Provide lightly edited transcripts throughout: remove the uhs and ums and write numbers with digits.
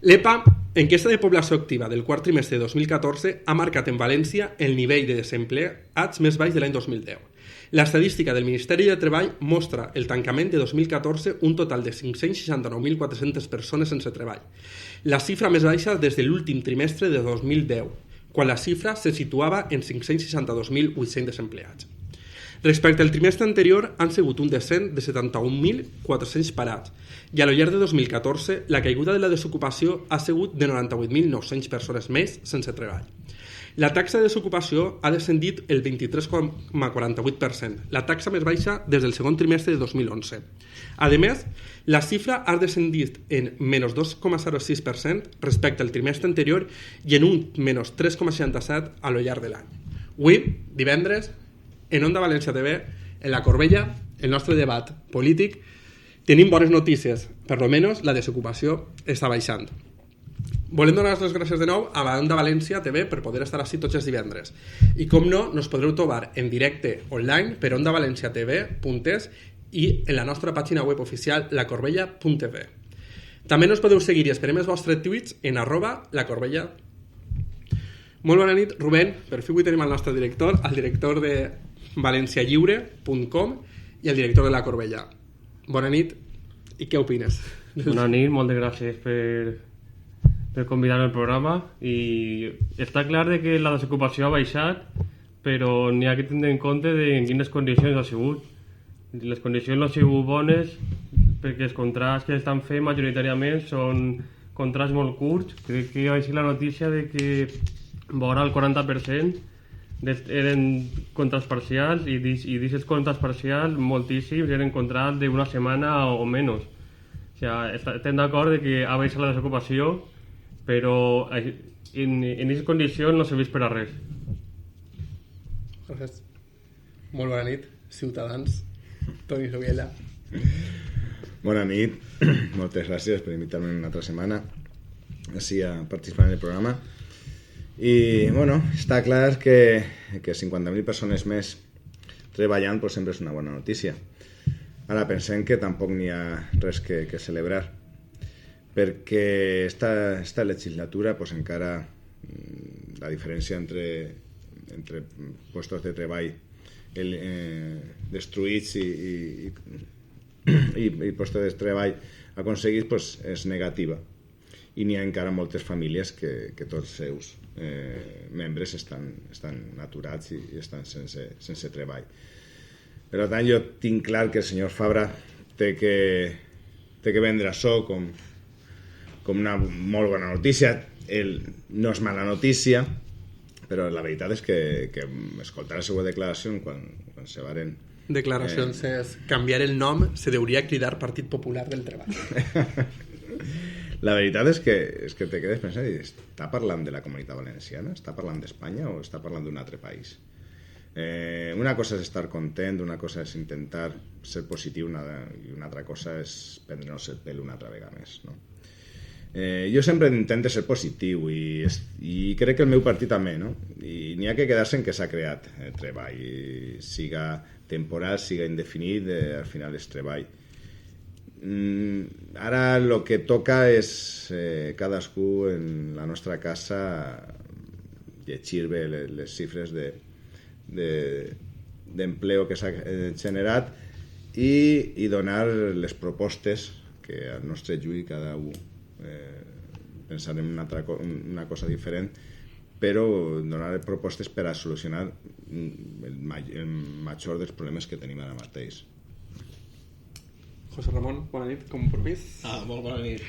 L'EPA, enquesta de població activa del quart trimestre de 2014, ha marcat en València el nivell de desempleats més baix de l'any 2010. L'estadística del Ministeri de Treball mostra el tancament de 2014 un total de 569.400 persones sense treball, la xifra més baixa des de l'últim trimestre de 2010, quan la xifra se situava en 562.800 desempleats. Respecte al trimestre anterior, han sigut un descens de 71.400 parats i a lo llarg de 2014 la caiguda de la desocupació ha sigut de 98.900 persones més sense treball. La taxa de desocupació ha descendit el 23,48%, la taxa més baixa des del segon trimestre de 2011. A més, la xifra ha descendit en menys 2,06% respecte al trimestre anterior i en un menys 3,67% a lo llarg de l'any. Avui, divendres, en Onda València TV, en la Corbella, el nostre debat polític, tenim bones notícies, per almenys la desocupació està baixant. Volem donar les gràcies de nou a Onda València TV per poder estar així tots els divendres. I com no, nos podreu trobar en directe online per ondavalenciatv.es i en la nostra pàgina web oficial lacorbella.tv. També nos podeu seguir i esperem els vostres tuits en @lacorbella. Molt bona nit, Rubén. Per fi avui tenim el nostre director, el director de valencialliure.com i el director de La Corbella. Bona nit, i què opines? Bona nit, moltes gràcies per convidar-me al programa. I està clar que la desocupació ha baixat, però n'hi ha que tindre en compte en quines condicions ha sigut. Les condicions no han sigut bones perquè els contrats que estan fent majoritàriament són contrats molt curts. Crec que va ser la notícia de que vora el 40% eren contrats parcials i d'aquests contrats parcials moltíssims eren contrats d'una setmana o menys. O sigui, estem d'acord que ha baixat la desocupació, però en aquestes condicions no serveix per a res. Gràcies. Molt bona nit, ciutadans. Toni Rubiela. Bona nit, moltes gràcies per invitar-me una altra setmana així a participar en el programa. I, bueno, està clar que 50.000 persones més treballant pues, sempre és una bona notícia. Ara pensem que tampoc n'hi ha res que celebrar, perquè esta legislatura pues, encara la diferència entre puestos de treball destruïts i puestos de treball aconseguits pues, és negativa. I n'hi ha encara moltes famílies que tots els seus membres estan aturats i estan sense treball. Per tant, jo tinc clar que el senyor Fabra té que vendre això com una molt bona notícia. No és mala notícia, però la veritat és que escoltar la seva declaració quan se varen... Declaracions és canviar el nom se deuria cridar Partit Popular del Treball. La veritat és que te quedes pensant i està parlant de la Comunitat Valenciana? Està parlant d'Espanya o està parlant d'un altre país? Una cosa és estar content, una cosa és intentar ser positiu i una altra cosa és prendre'ns el pèl una altra vegada més, no? Jo sempre intento ser positiu i crec que el meu partit també, no? I n'hi ha que quedar-se en que s'ha creat treball, siga temporal, siga indefinit, al final és treball. Ara el que toca és cadascú en la nostra casa llegir bé les xifres d'empleo que s'ha generat i donar les propostes que al nostre juí cada un pensarem una cosa diferent, però donar propostes per a solucionar el major dels problemes que tenim ara mateix. José Ramón, bona nit, compromís? Molt bona nit.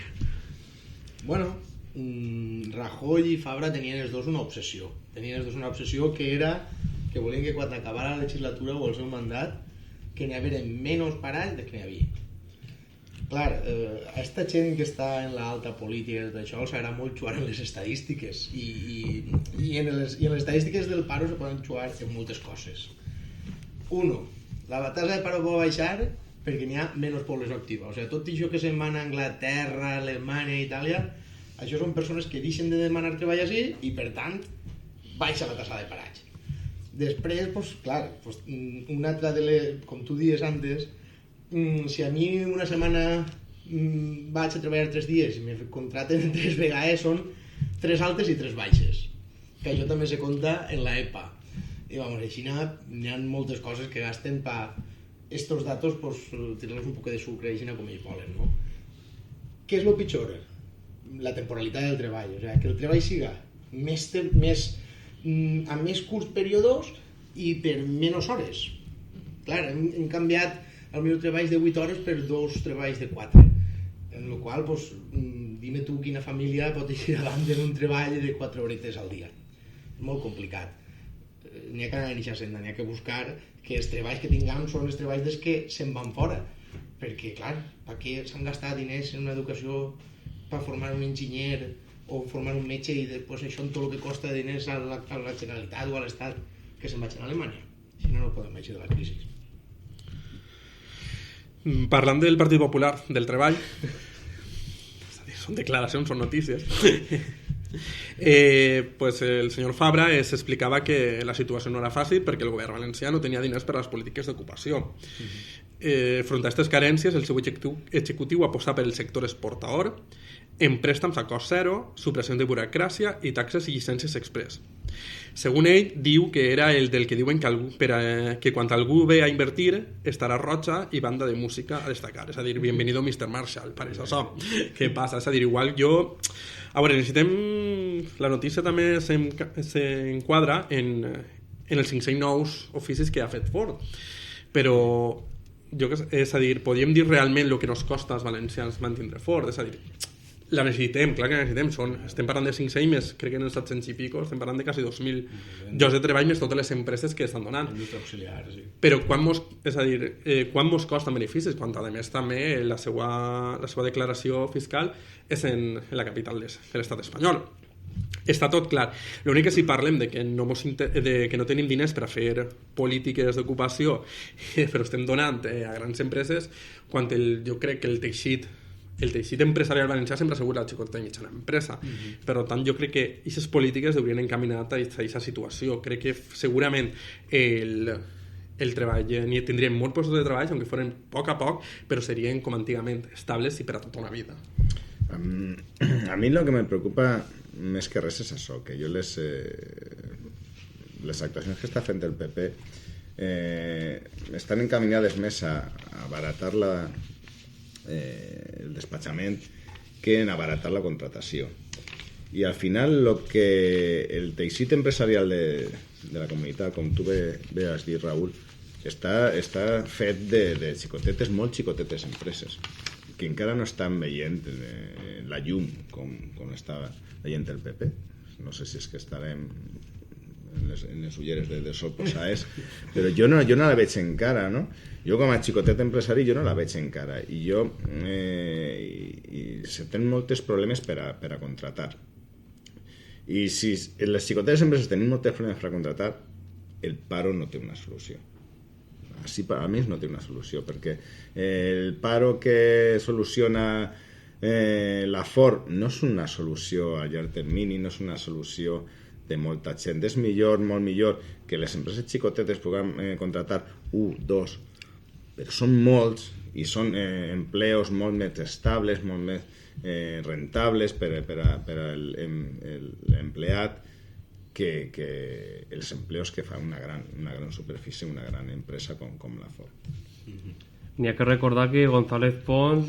Bueno, Rajoy i Fabra tenien els dos una obsessió. Que era que volien que quan acabara la legislatura o el seu mandat que n'hi haguera menys parats del que n'hi havia. Clar, aquesta gent que està en l'alta política i tot això els agrada molt jugar en les estadístiques i en les estadístiques del paro se poden jugar en moltes coses. Uno, la tasa de paro va baixar perquè n'hi ha menys població activa. O sigui, tot això que se'n van a Anglaterra, Alemanya, Itàlia, això són persones que deixen de demanar treball així i, per tant, baixa la tasa de paratge. Després, pues, clar, una altra com tu dies antes, si a mi una setmana vaig a treballar 3 dies i me contraten 3 vegades, són 3 altes i 3 baixes, que això també se compta en la EPA. I vamos, a Xina n'hi ha moltes coses que gasten per estos datos, pues, tirarlos un poc de sucre a Xina com ells volen, no? Què és el pitjor? La temporalitat del treball, o sigui, que el treball siga a més curts períodes i per menys hores. Clar, hem canviat el meu treball de 8 hores per 2 treballs de 4, en el qual, pues, dime tu quina família pot eixir davant d'un treball de 4 horetes al dia. És molt complicat. N'hi ha que anar a aquesta senda, n'hi ha que buscar que els treballs que tinguem són els treballs des que se'n van fora, perquè, clar, per què s'han gastat diners en una educació per formar un enginyer o formar un metge i després això en tot el que costa de diners a la Generalitat o a l'Estat, que se'n vagin a Alemanya, si no podem eixir de la crisi. Parlant del Partit Popular, del treball, és a dir, són declaracions, són notícies, pues el senyor Fabra s'explicava que la situació no era fàcil perquè el govern valencià no tenia diners per a les polítiques d'ocupació. Front a aquestes carències, el seu executiu aposta per el sector exportador, en préstams a cost zero, supressió de burocràcia i taxes i llicències express. Segons ell, diu que era el del que diuen que quan algú ve a invertir estarà roja i banda de música a destacar. És a dir, bienvenido Mr. Marshall, pareix això. Què passa? És a dir, igual jo... A veure, necessitem... La notícia també s'enquadra en els 500 nous oficis que ha fet Ford. Però, és a dir, podríem dir realment el que nos costa als valencians mantindre Ford. És a dir, la necessitem, clar que la necessitem. Estem parlant de 500 més, crec que en els 700 i pico, estem parlant de quasi 2.000 llocs de treball més totes les empreses que estan donant. Auxiliar, sí. Però quan mos costa en beneficis? Quan, a més, també la seva declaració fiscal és en la capital de l'estat espanyol. Està tot clar. L'únic que si parlem de que no tenim diners per a fer polítiques d'ocupació, però estem donant a grans empreses, quan jo crec que el teixit empresarial valencià sempre assegura la xicota i mitjana empresa. Per tant, jo crec que aquestes polítiques haurien encaminat a aquesta situació. Crec que segurament el treball, tindríem molts postos de treball, aunque foren a poc, però serien com antigament, estables i per a tota una vida. A mi el que me preocupa més que res és això, que jo les actuacions que està fent el PP estan encaminades més a abaratar el despatxament que en abaratar la contratació. I al final el teixit empresarial de la comunitat, com tu bé has dit, Raül, està fet de xicotetes, molt xicotetes empreses que encara no estan veient la llum com estava veient el PP. No sé si és que estarem en les ulleres de sol posades, però jo no la veig encara, no? Jo com a xicotet empresari jo no la veig encara i se tenen molts problemes per a contratar. I si les xicotetes empreses tenen molts problemes per a contratar, el paro no té una solució. Així a mi no té una solució, perquè el paro que soluciona la Ford no és una solució a llarg termini, no és una solució de molta gent. És millor, molt millor, que les empreses xicotetes puguem contratar 1, 2, però són molts i són empleos molt més estables, molt més rentables per a l'empleat que els empleos que fa una gran superfície, una gran empresa com la Ford. N'hi ha que recordar que González Pons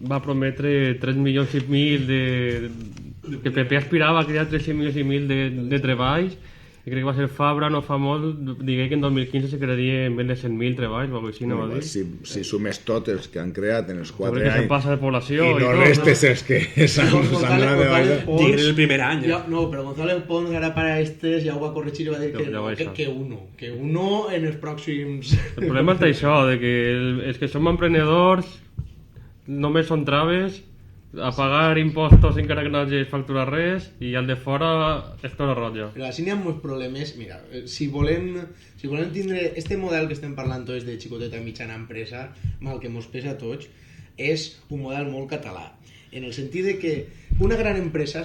va prometre 3 milions i mil que el PP aspirava a crear 3 milions i mil de treballs, i crec que va ser Fabra no fa molt, digué que en 2015 se crearien més de 100.000 treballs o alguna cosa així, no va dir? Si sumes tots els que han creat en els 4 anys que passa de població i no restes els que s'han donat de baixa. Diguin el primer any. No, però González Pons ara para estes ja ho va corregir i va dir que uno en els pròxims... El problema és això, de que els que som emprenedors només són traves a pagar impostos encara que no hagis facturat res i al de fora és tot el rotllo. Però així n'hi ha molts problemes. Mira, si volem tindre este model que estem parlant tots de xicoteta mitjana empresa, mal que mos pesa a tots, és un model molt català. En el sentit de que si una gran empresa,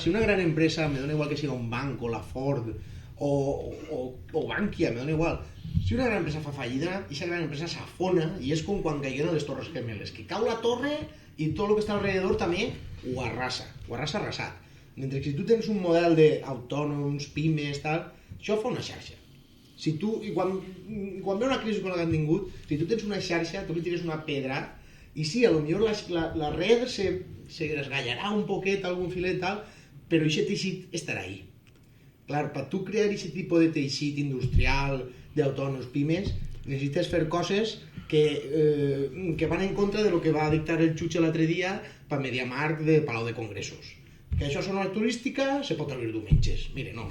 me dona igual que sigui un banc o la Ford o Bankia, me dona igual, si una gran empresa fa fallida, aquesta gran empresa s'afona i és com quan caiguen les Torres Gemeles, que cau la torre i tot el que està alrededor també ho arrasa arrasat. Mentre que si tu tens un model d'autònoms, pimes, tal, això fa una xarxa. Si tu, i quan ve una crisi com la que han tingut, si tu tens una xarxa, tu li tires una pedra, i sí, potser la red se esgallarà un poquet, algun filet, tal, però aquest teixit estarà ahí. Clar, per tu crear aquest tipus de teixit industrial, d'autònoms, pimes, necessites fer coses que van en contra de lo que va dictar el jutge l'altre dia per MediaMarkt de Palau de Congressos. Que això és una turística, se pot obrir diumenges. Mire, no,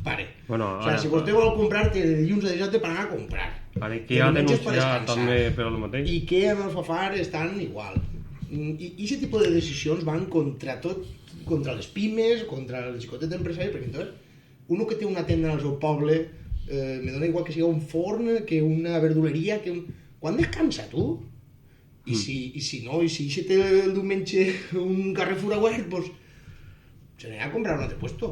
pare. Bueno, o sea, si vostè vol comprar, té de dilluns a dissabte per anar a comprar. Ara que ha denunciat també per el mateix. I que amb el Fafar estan igual. I aquest tipus de decisions van contra tot, contra les pimes, contra el xicotet empresari, perquè entonces, uno que té una tenda al seu poble, me dona igual que siga un forn, que una verduleria, Quan descansa, tu? I si no, i si té el diumenge un Carrefour obert, doncs se n'anirà a comprar un altre puesto.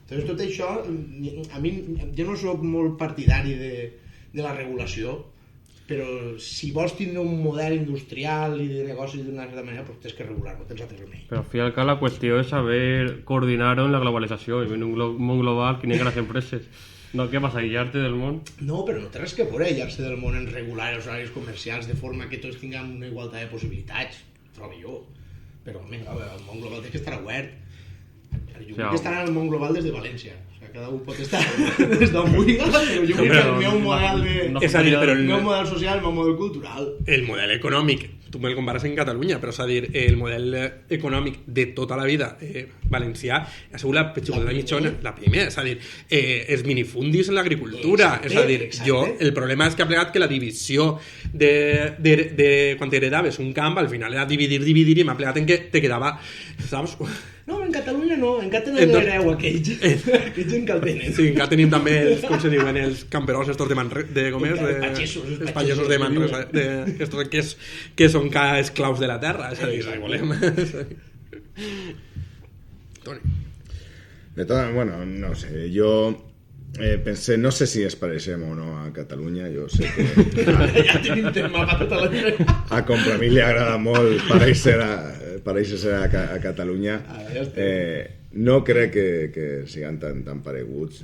Entonces tot això, a mi, jo no soc molt partidari de la regulació, però si vols tindre un model industrial i de negoci d'una certa manera, doncs tens que regular-lo, tens altre remei. Però al final la qüestió és saber coordinar-ho en la globalització, i en un món global que n'hi ha les empreses. No, què vas a aïllar-te del món? No, però no té res que veure aïllar-se del món en regular els horaris comercials de forma que tots tinguem una igualtat de possibilitats, trobo jo. Però, home, el món global té que estar obert. Jo vull estar en el món global des de València. O sigui, cada un pot estar des d'on vulgui, però jo vull que el meu model És a dir, però el meu model social, el meu model cultural. El model econòmic, tu me'l compares en Catalunya, però és a dir, el model econòmic de tota la vida valencià ha sigut la petxugada mitjona, la primera, és a dir, els minifundis en l'agricultura, és a dir, el problema és que ha plegat que la divisió de quan t'heredaves un camp, al final era dividir, i m'ha plegat en què te quedava, saps? No, en Catalunya no, encara tenen l'hereu aquells encara el tenen. Sí, encara tenim també, com se diuen, els camperols estos de Manresa, els pagesos de Manresa, que són cada esclaus de la terra, és a dir, si volem. Toni. De todas, bueno, no sé, jo pensé, no sé si es pareixem o no a Catalunya, jo sé que ja tenim tema per tota la vida. A Compromís li agrada molt pareixer a Catalunya. No crec que siguin tan pareguts.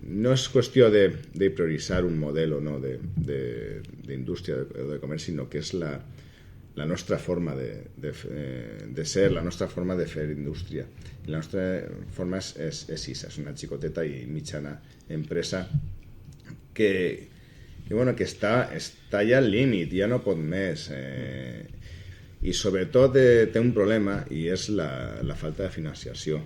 No és qüestió de prioritzar un model o no d'indústria o de comerç, sinó que és la nostra forma de ser, la nostra forma de fer indústria. I la nostra forma és una xicoteta i mitjana empresa que està ja al límit, ja no pot més. I sobretot té un problema, i és la falta de financiació.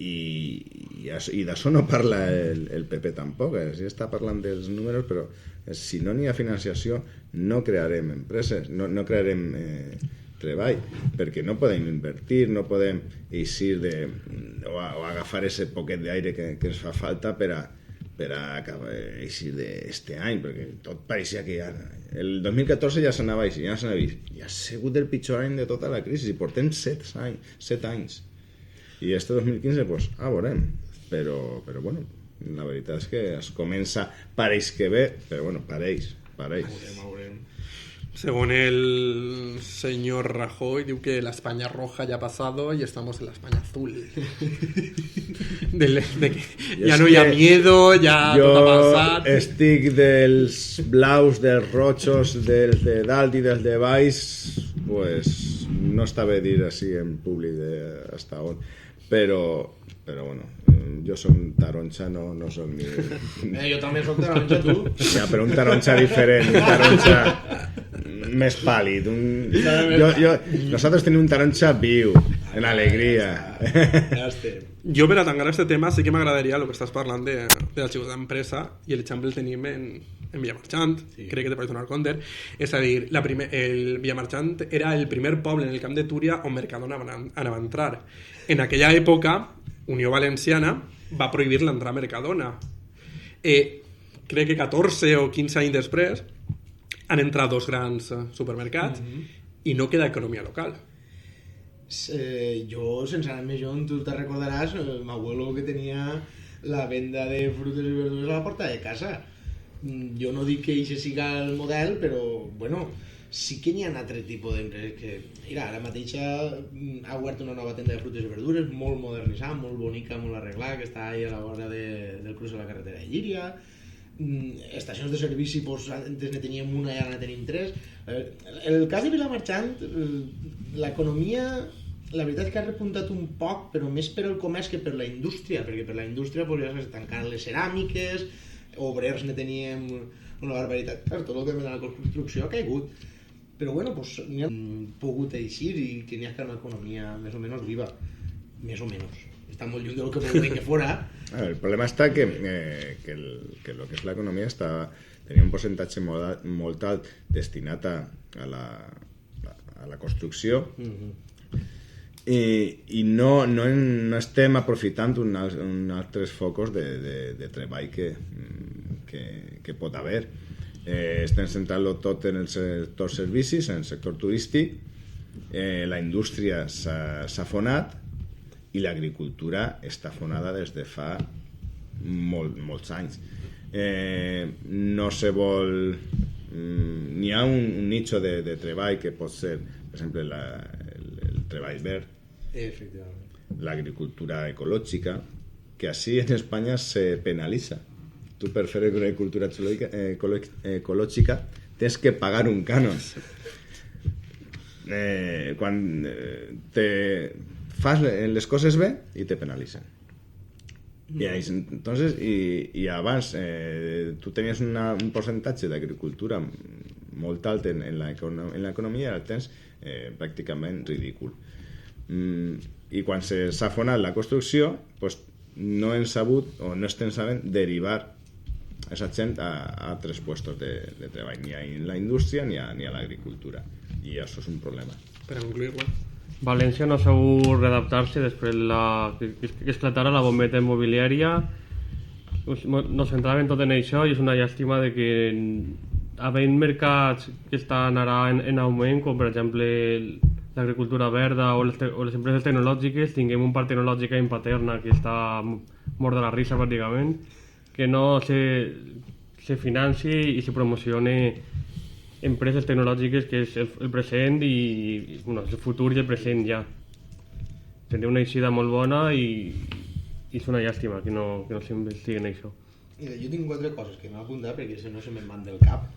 I d'això no parla el PP tampoc, sí està parlant dels números, però si no n'hi ha financiació no crearem empreses, no crearem treball, perquè no podem invertir, no podem eixir o agafar ese poquet d'aire que ens fa falta per a acabar eixir d'este any, perquè tot pareixia que ja el 2014 ja s'anava així, ja ha sigut el pitjor any de tota la crisi, i portem 7 anys. I este 2015, pues, veurem. Però bueno, la veritat és que es comença, pareix que bé, però bueno, pareix. Veurem. Según el señor Rajoy, diu que la España roja ya ha pasado y estamos en la España azul. de que ja no hi ha miedo, ja tot ha passat. Jo estic dels blaus, dels rojos, dels de dalt i dels de baix, pues no està bé dir així en públic hasta on, però bueno, jo soc un taronxa, no soc ni... Jo també soc taronxa, tu. Ja, però un taronxa diferent, un taronxa més pàl·lid. Nosaltres tenim un taronxa viu, en alegria. Ja estem. Jo, per a tancar este tema, sí que m'agradaria el que estàs parlant de la xicota d'empresa, i l'exemple el tenim en Villamarchant, sí. Crec que te pots donar compte. És a dir, el Villamarchant era el primer poble en el camp de Túria on Mercadona anava a entrar. En aquella època, Unió Valenciana va prohibir l'entrar a Mercadona. Crec que 14 o 15 anys després han entrat 2 grans supermercats i no queda economia local. Jo, sense anar més lluny, tu te recordaràs el abuelo que tenia la venda de frutes i verdures a la porta de casa. Jo no dic que això siga el model, però bueno, sí que n'hi ha altre tipus d'empreses que... Mira, ara mateix ha obert una nova tenda de fruites i verdures, molt modernitzada, molt bonica, molt arreglada, que està ahí a la vora del cruç de la carretera de Llíria. Estacions de servici, doncs, antes ne teníem una i ara ne tenim 3. El cas de Vilamarxant, l'economia, la veritat és que ha repuntat un poc, però més per el comerç que per la indústria, perquè per la indústria doncs, ja s'han tancat les ceràmiques, obrers ne teníem una barbaritat. Clar, tot el que ve de la construcció ha caigut. Però bueno, doncs n'hi ha pogut eixir i que n'hi ha que una economia més o menys viva. Més o menys. Està molt lluny del que voldria que fora. El problema està que lo que és l'economia tenia un percentatge molt alt destinat a la construcció i no estem aprofitant uns altres focus de treball que pot haver. Estem centrant-lo tot en el sector servicis, en el sector turístic, la indústria s'ha afonat i l'agricultura està afonada des de fa molts anys. No se vol... N'hi ha un nicho de treball que pot ser, per exemple, el treball verd, l'agricultura ecològica, que així en Espanya se penalitza. Tu per fer agricultura ecològica tens que pagar un cànon. Quan fas les coses bé i te penalitzen. I abans tu tenies un percentatge d'agricultura molt alt en l'economia i ara el tens pràcticament ridícul. I quan s'ha afonat la construcció, doncs no hem sabut o no estem sabent derivar aquesta gent a altres puestos de treball, ni a la indústria ni a l'agricultura, i això és un problema. Per concluir, València no ha sabut readaptar-se després que esclatara la bombeta immobiliària. Nos centràvem tot en això i és una llàstima de que havent mercats que estan ara en augment, com per exemple l'agricultura verda o les empreses tecnològiques, tinguem un parc tecnològic en Paterna que està mort de la risa pràcticament, que no se financi i se promocione empreses tecnològiques, que és el present i el futur i el present ja. Tindria una eixida molt bona i és una llàstima que no s'investigui en això. Mira, jo tinc 4 coses que m'he apuntat perquè si no se me'n van del cap.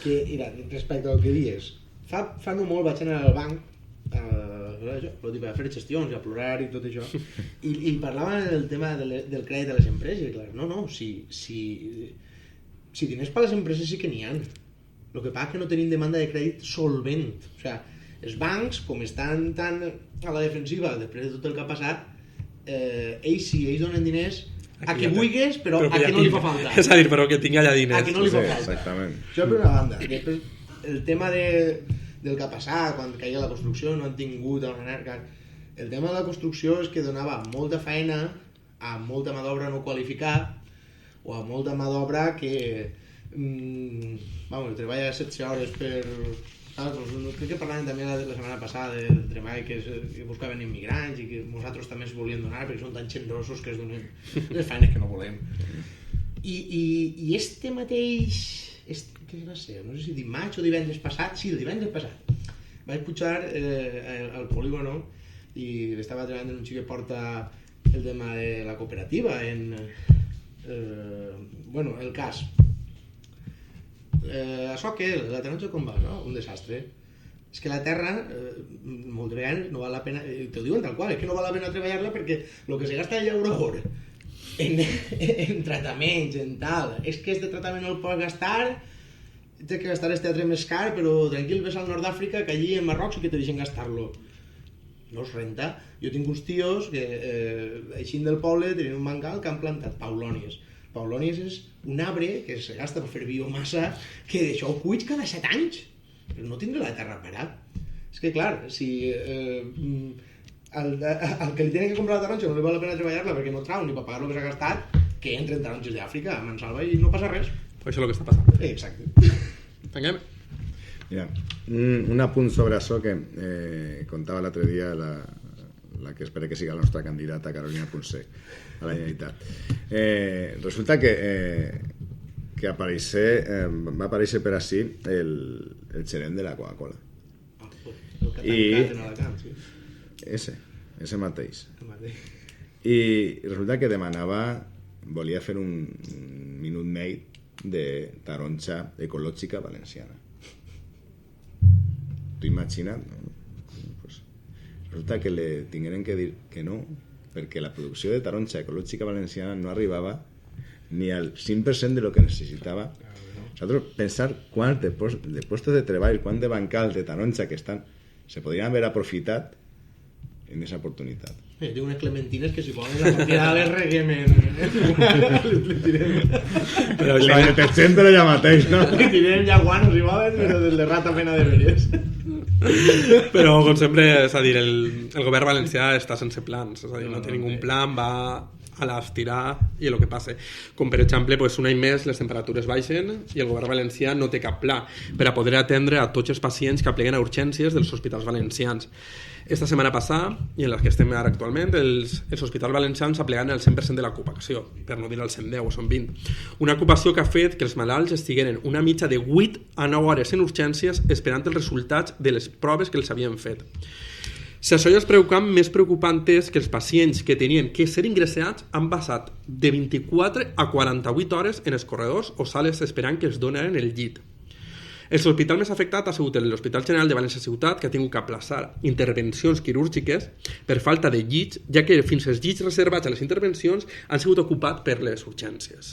Que, mira, respecte al que dius, fa no molt vaig anar al banc a fer gestions i a plorar i tot això i parlaven del tema del crèdit a les empreses i clar, no, si diners per a les empreses sí que n'hi ha. El que passa és que no tenim demanda de crèdit solvent. O sigui, els bancs, com estan tan a la defensiva després de tot el que ha passat, ells donen diners a qui vulguis, però a qui no li fa falta. És a dir, però que tingui allà diners. A qui no li fa falta. Exactament. Això per una banda. Després, el tema del que ha passat, quan caia la construcció, no han tingut el tema de la construcció és que donava molta feina a molta mà d'obra no qualificada o a molta mà d'obra que treballa 16 hores per... Crec que parlàvem també la setmana passada del treball que buscaven immigrants i que nosaltres també es volien donar perquè són tan generosos que es donen les feines que no volem. I este mateix... Què va ser? No sé si dimarts o divendres passat. Sí, el divendres passat. Vaig pujar al polígono i estava treballant en un xic que porta el tema de la cooperativa en... el cas. Això què? La terra com va, no? Un desastre. És que la terra, moltes vegades, no val la pena... T'ho diuen tal qual, és que no val la pena treballar-la perquè el que se gasta allà a en tractaments, en tal... És que este tractament no el pots gastar, té que gastar este altre més car, però tranquil, ves al nord d'Àfrica, que allí en Marroc sí que te deixen gastar-lo. No es renta. Jo tinc uns tios que, eixint del poble, tenien un bancal que han plantat paulònies. Paulònies és un arbre que se gasta per fer biomassa, que d'això ho cuits cada 7 anys. Però no tindrà la terra parat. És que, clar, si al que li tenen que comprar la taronja no li val la pena treballar-la perquè no trau ni per pagar el que s'ha gastat, que entren taronges d'Àfrica a Mansalva i no passa res. Pues això és el que està passant. Exacte. Tanquem. Mira, un apunt sobre això que contava l'altre dia la que espera que siga la nostra candidata Carolina Punset a la Generalitat. Resulta que que va aparèixer per així el gerent de la Coca-Cola. El que ha tancat en Alacant, sí. Ese mateix. El mateix. I resulta que volia fer un minute maid de taronja ecològica valenciana. T'ho imagina't, no? Pues, resulta que le tingueren que dir que no, perquè la producció de taronja ecològica valenciana no arribava ni al 5% de lo que necessitava. Nosaltres pensar quants de puestos de treball, quants de bancals de taronja que estan, se podrien haver aprofitat en aquesta oportunitat. Té unes clementines que si poden la partida les reguem Però la detergent però ja mateix, no? li tirem ja guanos i moves, però del de rata pena de veres. Però, com sempre, és a dir, el govern valencià està sense plans, és a dir, no té ningú plan, va a l'estirar i el que passa. Com, per exemple, pues, un any més les temperatures baixen i el govern valencià no té cap pla per a poder atendre a tots els pacients que apleguen a urgències dels hospitals valencians. Esta setmana passada, i en la que estem ara actualment, els hospitals valencians apleguen el 100% de l'ocupació, per no dir el 110 o són 20. Una ocupació que ha fet que els malalts estigueren una mitja de 8 a 9 hores en urgències esperant els resultats de les proves que els havien fet. Si això ja és preocupant, més preocupant és que els pacients que tenien que ser ingressats han passat de 24 a 48 hores en els corredors o sales esperant que es donen el llit. L'hospital més afectat ha sigut l'Hospital General de València Ciutat, que ha tingut que aplaçar intervencions quirúrgiques per falta de llits, ja que fins als llits reservats a les intervencions han sigut ocupats per les urgències.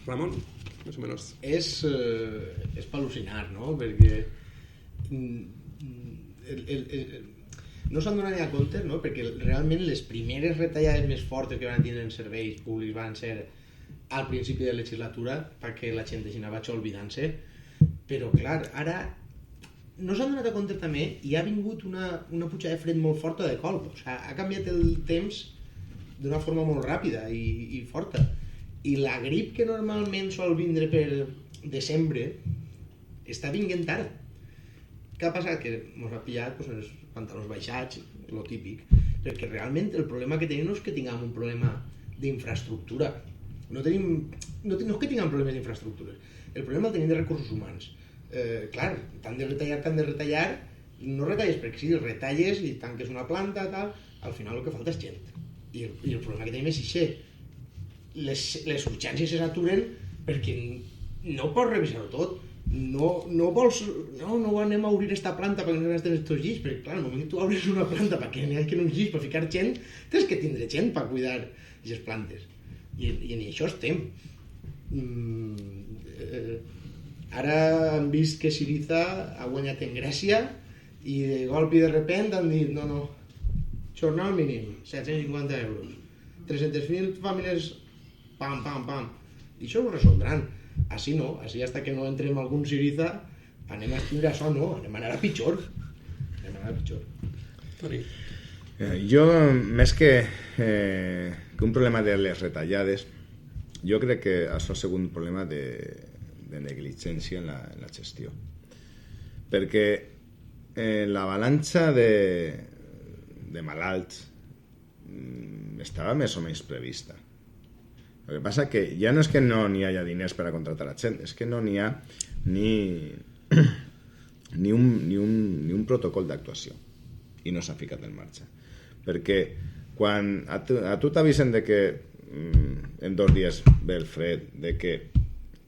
Ramon, més o menys. És per al·lucinar, no? Perquè no s'han donat ni a compte, no? Perquè realment les primeres retallades més fortes que van tindre en serveis públics van ser al principi de la legislatura, perquè la gent així vaig oblidant-se. Però clar, ara no s'han donat a compte també i ha vingut una pujada de fred molt forta de colp. O sigui, ha canviat el temps d'una forma molt ràpida i forta. I la grip que normalment sol vindre per desembre està vinguent tard. Què ha passat? Que ens ha pillat pues, els pantalons baixats, lo típic. Perquè realment el problema que tenim no és que tinguem un problema d'infraestructura. No és que tinguem problemes d'infraestructures. El problema el tenim de recursos humans. Clar, tant de retallar, no retalles perquè sí, retalles i tanques una planta, tal, al final el que falta és gent. I el problema que tenim és això. Les urgències se saturen perquè no pots revisar-ho tot. No anem a obrir esta planta perquè no gasten estos llits, perquè clar, al moment que tu obres una planta perquè n'hi hagi uns llits per ficar gent, tens que tindre gent per cuidar aquestes plantes. I en això estem. Ara han vist que Syriza ha guanyat en Grècia i de colp i de repent han dit no, jornal mínim 750 euros, 300.000 famílies pam, i això ho resoldran. Així no, així hasta que no entrem en algun Syriza anem a tindre això, no, anem a anar a pitjor. Toni. Jo, més que un problema de les retallades, jo crec que això ha sigut un problema de negligència en la gestió, perquè l'avalanxa de malalts estava més o menys prevista. El que passa que ja no és que no n'hi hagi diners per a contractar a gent, és que no n'hi ha ni un protocol d'actuació i no s'ha ficat en marxa, perquè quan a tu t'avisen de que en 2 dies ve el fred, de que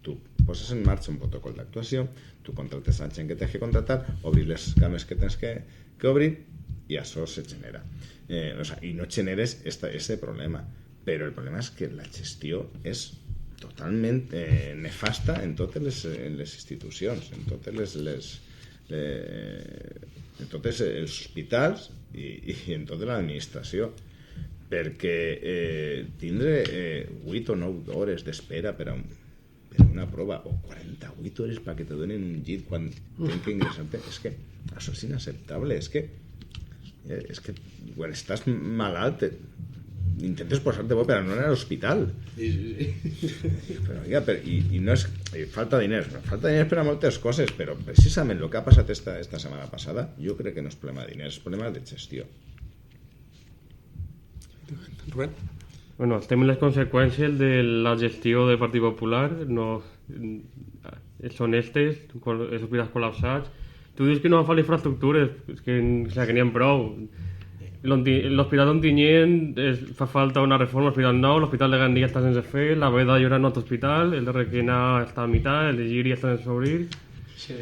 tu poses en marxa un protocol d'actuació, tu contractes a gent que tens que contractar, obrir les cames que tens que obrir i això se genera. I no generes este problema, però el problema és que la gestió és totalment nefasta en totes les institucions, en tots els hospitals i en tota l'administració, perquè tindre 8 o 9 hores d'espera per a una prova o 48 hores perquè te donen un llit quan tenen que ingressar-te, és que això és inacceptable. És que quan estàs malalt intentes posar-te bo per a no anar a l'hospital. Sí. Però, i no és falta diners per a moltes coses, però precisament el que ha passat esta setmana passada jo crec que no és problema de diners, és problema de gestió. Rubén? Bueno, estem en les conseqüències de la gestió del Partit Popular, no són estes, els hospitals col·lapsats. Tu dius que no fa les infraestructures, que n'hi ha prou. L'hospital d'Ontinyent fa falta una reforma, l'hospital nou, l'hospital de Gandia està sense fer, la Veda hi haurà un altre hospital, el de Requena està a meitat, el de Llíria està sense obrir. Sí.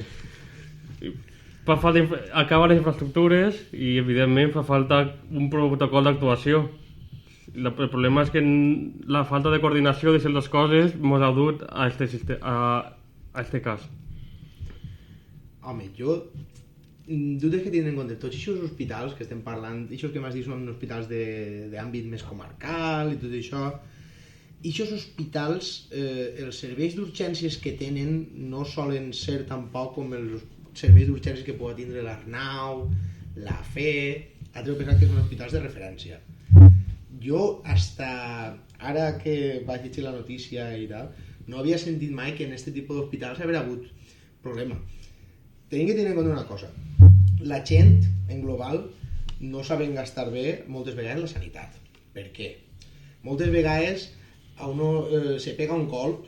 Fa falta acabar les infraestructures i, evidentment, fa falta un protocol d'actuació. El problema és que la falta de coordinació de les dues coses ens ha dut a este cas. Home, tu tens que tenir en compte tots aquests hospitals que estem parlant, aquests que m'has dit són hospitals d'àmbit més comarcal i tot això, i aquests hospitals, els serveis d'urgències que tenen no solen ser tampoc com els serveis d'urgències que pugui tindre l'Arnau, la FE, altres pensat que són hospitals de referència. Jo, hasta ara que vaig llegir la notícia i tal, no havia sentit mai que en aquest tipus d'hospitals hi havia hagut problema. Tenim que tenir en compte una cosa. La gent, en global, no saben gastar bé moltes vegades la sanitat. Per què? Moltes vegades a uno se pega un colp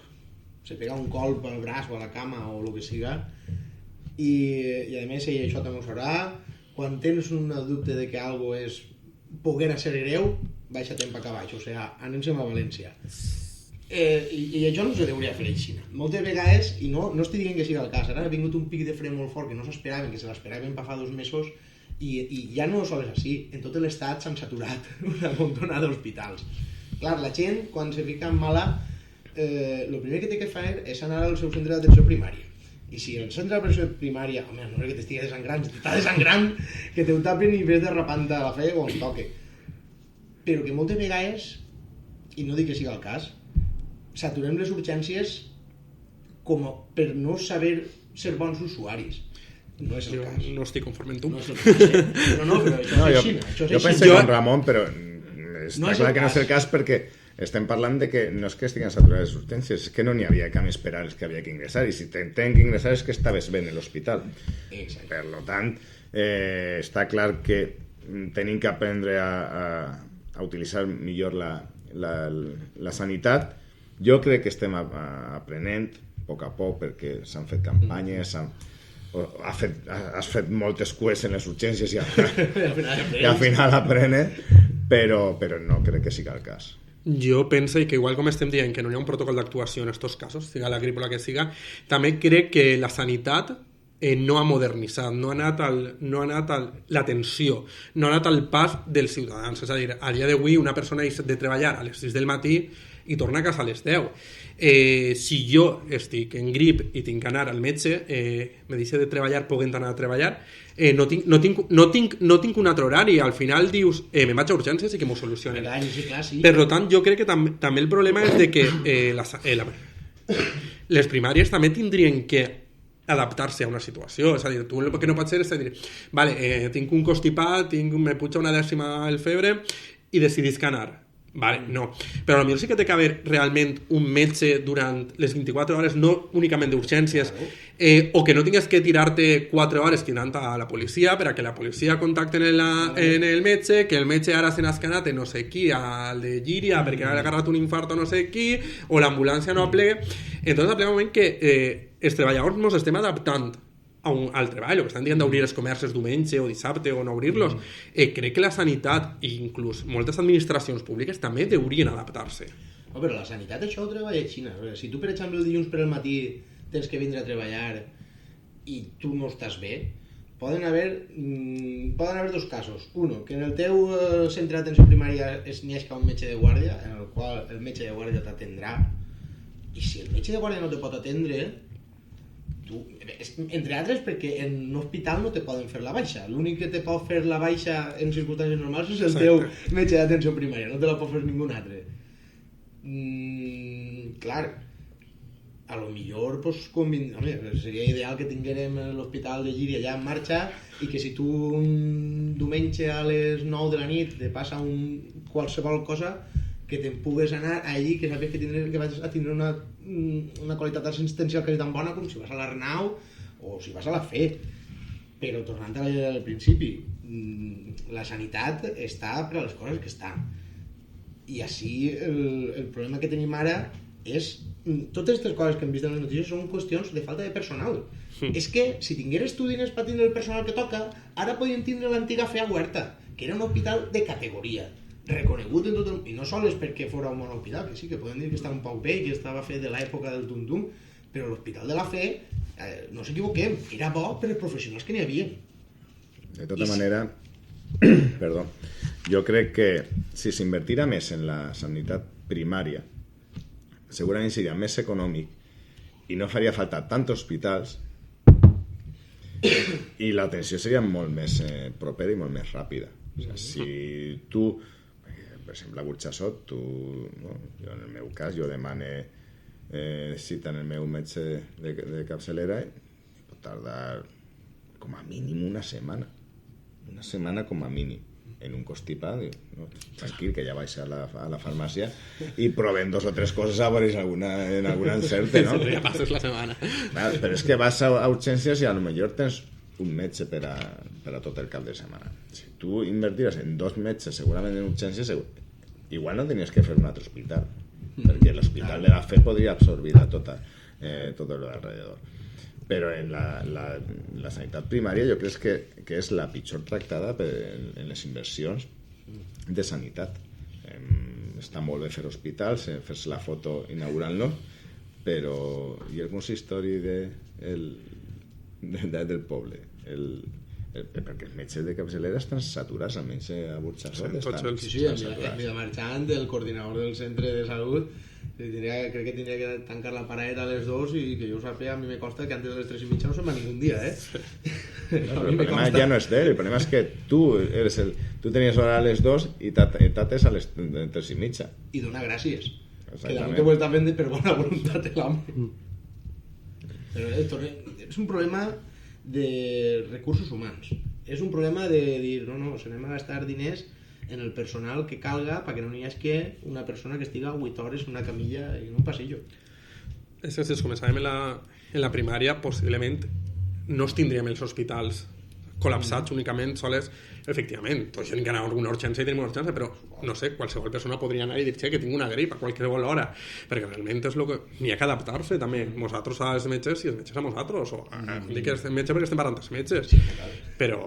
al braç o a la cama o el que siga, i a més això també ho sabrà. Quan tens un dubte de que algo és poguera ser greu, baixa-te'n per acá baix, o sigui, anem-se'n a València. I això no se hauria de fer així. Moltes vegades, i no estic dient que sigui el cas, ara ha vingut un pic de fred molt fort que no s'esperaven, que se l'esperaven per fa 2 mesos, i ja no sols és així, en tot l'estat s'han saturat una montona d'hospitals. Clar, la gent, quan se fica en mala, el primer que té que fer és anar al seu centre d'atenció primària. I si el centre d'atenció primària, home, no és que t'estigui desangrant, si t'està desangrant, que te ho tapin i ves derrapant a la fe o on toque. Però que moltes vegades, i no dic que siga el cas, saturem les urgències com per no saber ser bons usuaris. No és el cas. No estic conforme amb tu. No és el cas. No, però això és així. Jo penso com Ramon, però està clar que no és el cas perquè estem parlant de que no és que estiguin saturades les urgències, és que no n'hi havia cap esperar, és que havia que ingressar, i si tenen que ingressar és que estaves bé en l'hospital. Per tant, està clar que tenim que aprendre a utilitzar millor la sanitat. Jo crec que estem aprenent a poc a poc perquè s'han fet campanyes, has fet moltes cues en les urgències i al final aprenen, però no crec que sigui el cas. Jo penso que igual com estem dient que no hi ha un protocol d'actuació en aquests casos, siga la grip o la que siga, també crec que la sanitat no ha modernitzat, no ha anat l'atenció, no ha anat al pas dels ciutadans. És a dir, a dia d'avui una persona deixa de treballar a les 6 del matí i torna a casa a les 10. Si jo estic en grip i tinc que anar al metge, me deixo de treballar podent anar a treballar, no tinc un altre horari. Al final dius, me'n vaig a urgències i que m'ho solucionen. Per tant, jo crec que també el problema és de que les primàries també tindrien que adaptar-se a una situació. És a dir, tu el que no pots ser és dir, vale, tinc un constipat, me puja una dècima el febre i decidisc anar. Vale, no. Però potser sí que té que haver realment un metge durant les 24 hores, no únicament d'urgències, o que no tingues que tirar-te 4 hores cridant a la policia per a que la policia contacte en el metge, que el metge ara se n'ha escanat en no sé qui, al de Llíria, perquè ha agarrat un infart o no sé qui, o l'ambulància no aplega. Entonces, aplega un moment que els treballadors ens estem adaptant al treball, o que estan dient d'obrir els comerços diumenge o dissabte o no obrir-los. Crec que la sanitat i inclús moltes administracions públiques també haurien adaptar-se. Però la sanitat això ho treballa a Xina. Si tu, per exemple, el dilluns per al matí tens que vindre a treballar i tu no estàs bé, poden haver 2 casos. Uno, que en el teu centre d'atenció primària n'hi hagi un metge de guàrdia, en el qual el metge de guàrdia t'atendrà, i si el metge de guàrdia no te pot atendre, entre altres perquè en un hospital no te poden fer la baixa. L'únic que te pot fer la baixa en circumstàncies normals és el teu metge d'atenció primària, no te la pot fer ningú altre. Clar, a lo millor seria ideal que tinguérem l'hospital de Llíria ja en marxa i que si tu un diumenge a les 9 de la nit te passa qualsevol cosa, que te'n pugues anar allí, que sabies que vas a tindre una qualitat assistencial que és tan bona com si vas a l'Arnau o si vas a la FE. Però tornant al principi, la sanitat està per a les coses que està. I així el problema que tenim ara és... Totes aquestes coses que hem vist en les notícies són qüestions de falta de personal. És que si tingueres tu diners per tindre el personal que toca, ara podien tindre l'antiga Fea Huerta, que era un hospital de categoria, reconegut en tot el... I no sols perquè fora un bon hospital, que sí, que podem dir que estava un poc bé, que estava fet de l'època del tum-tum, però l'hospital de la Fe, no s'equivoquem, era bo per als professionals que n'hi havia. De tota manera, perdó, jo crec que si s'invertirà més en la sanitat primària, segurament seria més econòmic i no faria falta tants hospitals i l'atenció seria molt més propera i molt més ràpida. O sigui, si tu, per exemple, a Burxassot, no? Jo en el meu cas, jo demane cita en el meu metge de capçalera i pot tardar com a mínim una setmana com a mínim. En un constipat, no, tranquil, que ja vaig a la farmàcia i provem 2 o 3 coses a veure en alguna encerte, no? Ja passes la setmana. Però és que vas a urgències i a lo millor tens un metge per a tot el cap de setmana. Si tu invertires en 2 metges segurament en urgències, igual no tenies que fer un altre hospital, perquè l'hospital de la Fe podria absorbir a tot el alrededor. Però en la sanitat primària jo crec que és la pitjor tractada en les inversions de sanitat. Està molt bé fer hospitals, fer-se la foto inaugurant-los, però i el consistori del poble? Perquè els metges de capçalera estan saturats, almenys a Burxassot Sí, el vicemarxant, el coordinador del centre de salut, crec que tindria que tancar la paret a les 2 i que jo ho sàpiga, a mi me consta que antes de les 3:30 no se'n va ningú dia, No, el problema ja no és d'ell, el problema és que tu tenies hora a les 2 i t'ates a les 3:30. I donar gràcies. Exactament. Que la que ho està fent per bona voluntat de l'home. Però és un problema de recursos humans. És un problema de dir, no, se n'hem a gastar diners en el personal que calga perquè no n'hi hagi una persona que estiga 8 hores en una camilla i en un passillo. És que si es començàvem en la primària, possiblement no es tindríem els hospitals col·lapsats únicament soles, efectivament, tots gent que anava a alguna urgència i tenim una urgència, però no sé, qualsevol persona podria anar i dir que tinc una grip a qualsevol hora, perquè realment és el que... N'hi ha que adaptar-se també, nosaltres als metges i els metges a nosaltres, o dic que estem metge perquè estem parlant els metges, però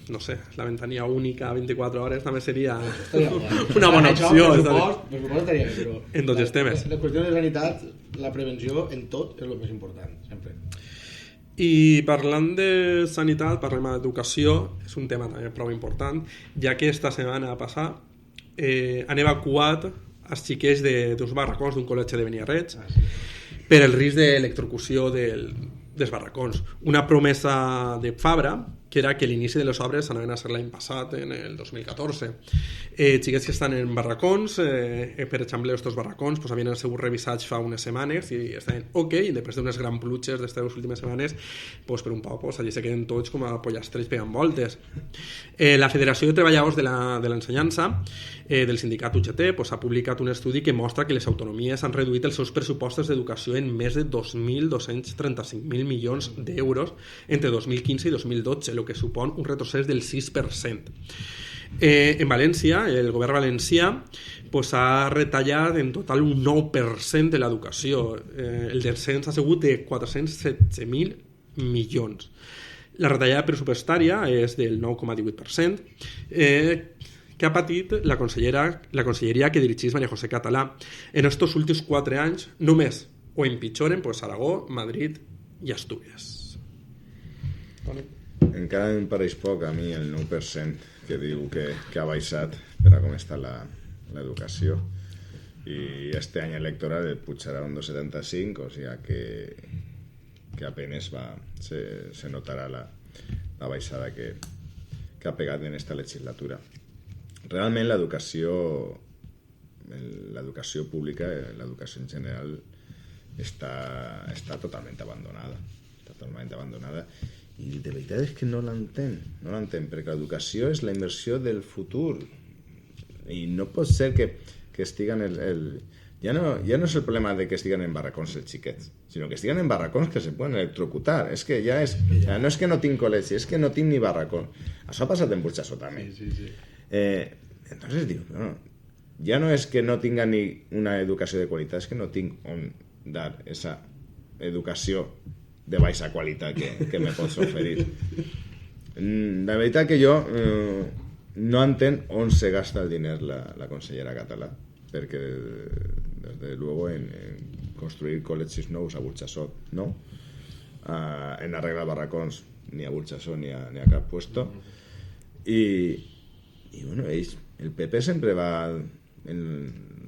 no sé, la ventanilla única a 24 hores també seria una bona opció. Per supost estaria bé, però en tots els temes. La qüestió de sanitat, la prevenció en tot és el més important, sempre. I parlant de sanitat, parlem d'educació, és un tema també prou important, ja que esta setmana passada han evacuat els xiquets d'uns barracons d'un col·legi de Beniarreig per el risc d'electrocució dels barracons. Una promesa de Fabra, que era que l'inici de les obres anaven a ser l'any passat, en el 2014. Xiquets que estan en barracons, per exemple, aquests barracons pues, havien sigut revisats fa unes setmanes i estaven ok, i després d'unes gran pluges d'aquestes últimes setmanes, pues, per un poc, allí se queden tots com a pollastrells pegant voltes. La Federació de Treballadors de l'Ensenyança, del sindicat UGT, pues, ha publicat un estudi que mostra que les autonomies han reduït els seus pressupostos d'educació en més de 2.235.000 milions d'euros entre 2015 i 2012, el que supon un retrocés del 6%. En València, el govern valencià pues, ha retallat en total un 9% de l'educació. El descens ha sigut de 416.000 milions. La retallada pressupostària és del 9,18%, que ha patit la conselleria que dirigís María José Català. En estos últims 4 anys només o empitjoren pues, Aragó, Madrid i Astúries. Encara em pareix poc a mi el 9% que diu que ha baixat per a com està l'educació, i este any electoral el pujarà un 2,75, o sigui que apenas se notarà la baixada que ha pegat en esta legislatura. Realment l'educació pública, l'educació en general està totalment abandonada, i de veritat és que no l'entén, perquè l'educació és la inversió del futur i no pot ser que estiguen ja no és el problema de que estiguen en barracons els xiquets, sinó que estiguen en barracons que se poden electrocutar. És que no és que no tinc col·legi, és que no tinc ni barracón. Això ha passat en Burxassot també. Sí. Entonces digo, ja no és que no tinga ni una educació de qualitat, és que no tinc on dar esa educació de baixa qualitat que me pots oferir. La veritat que jo no entenc on se gasta el diner la consellera Català, perquè desde luego en construir col·legis nous a Burxassot no, en arreglar barracons ni a Burxassot ni a cap puesto, i bueno, ells, el PP sempre va en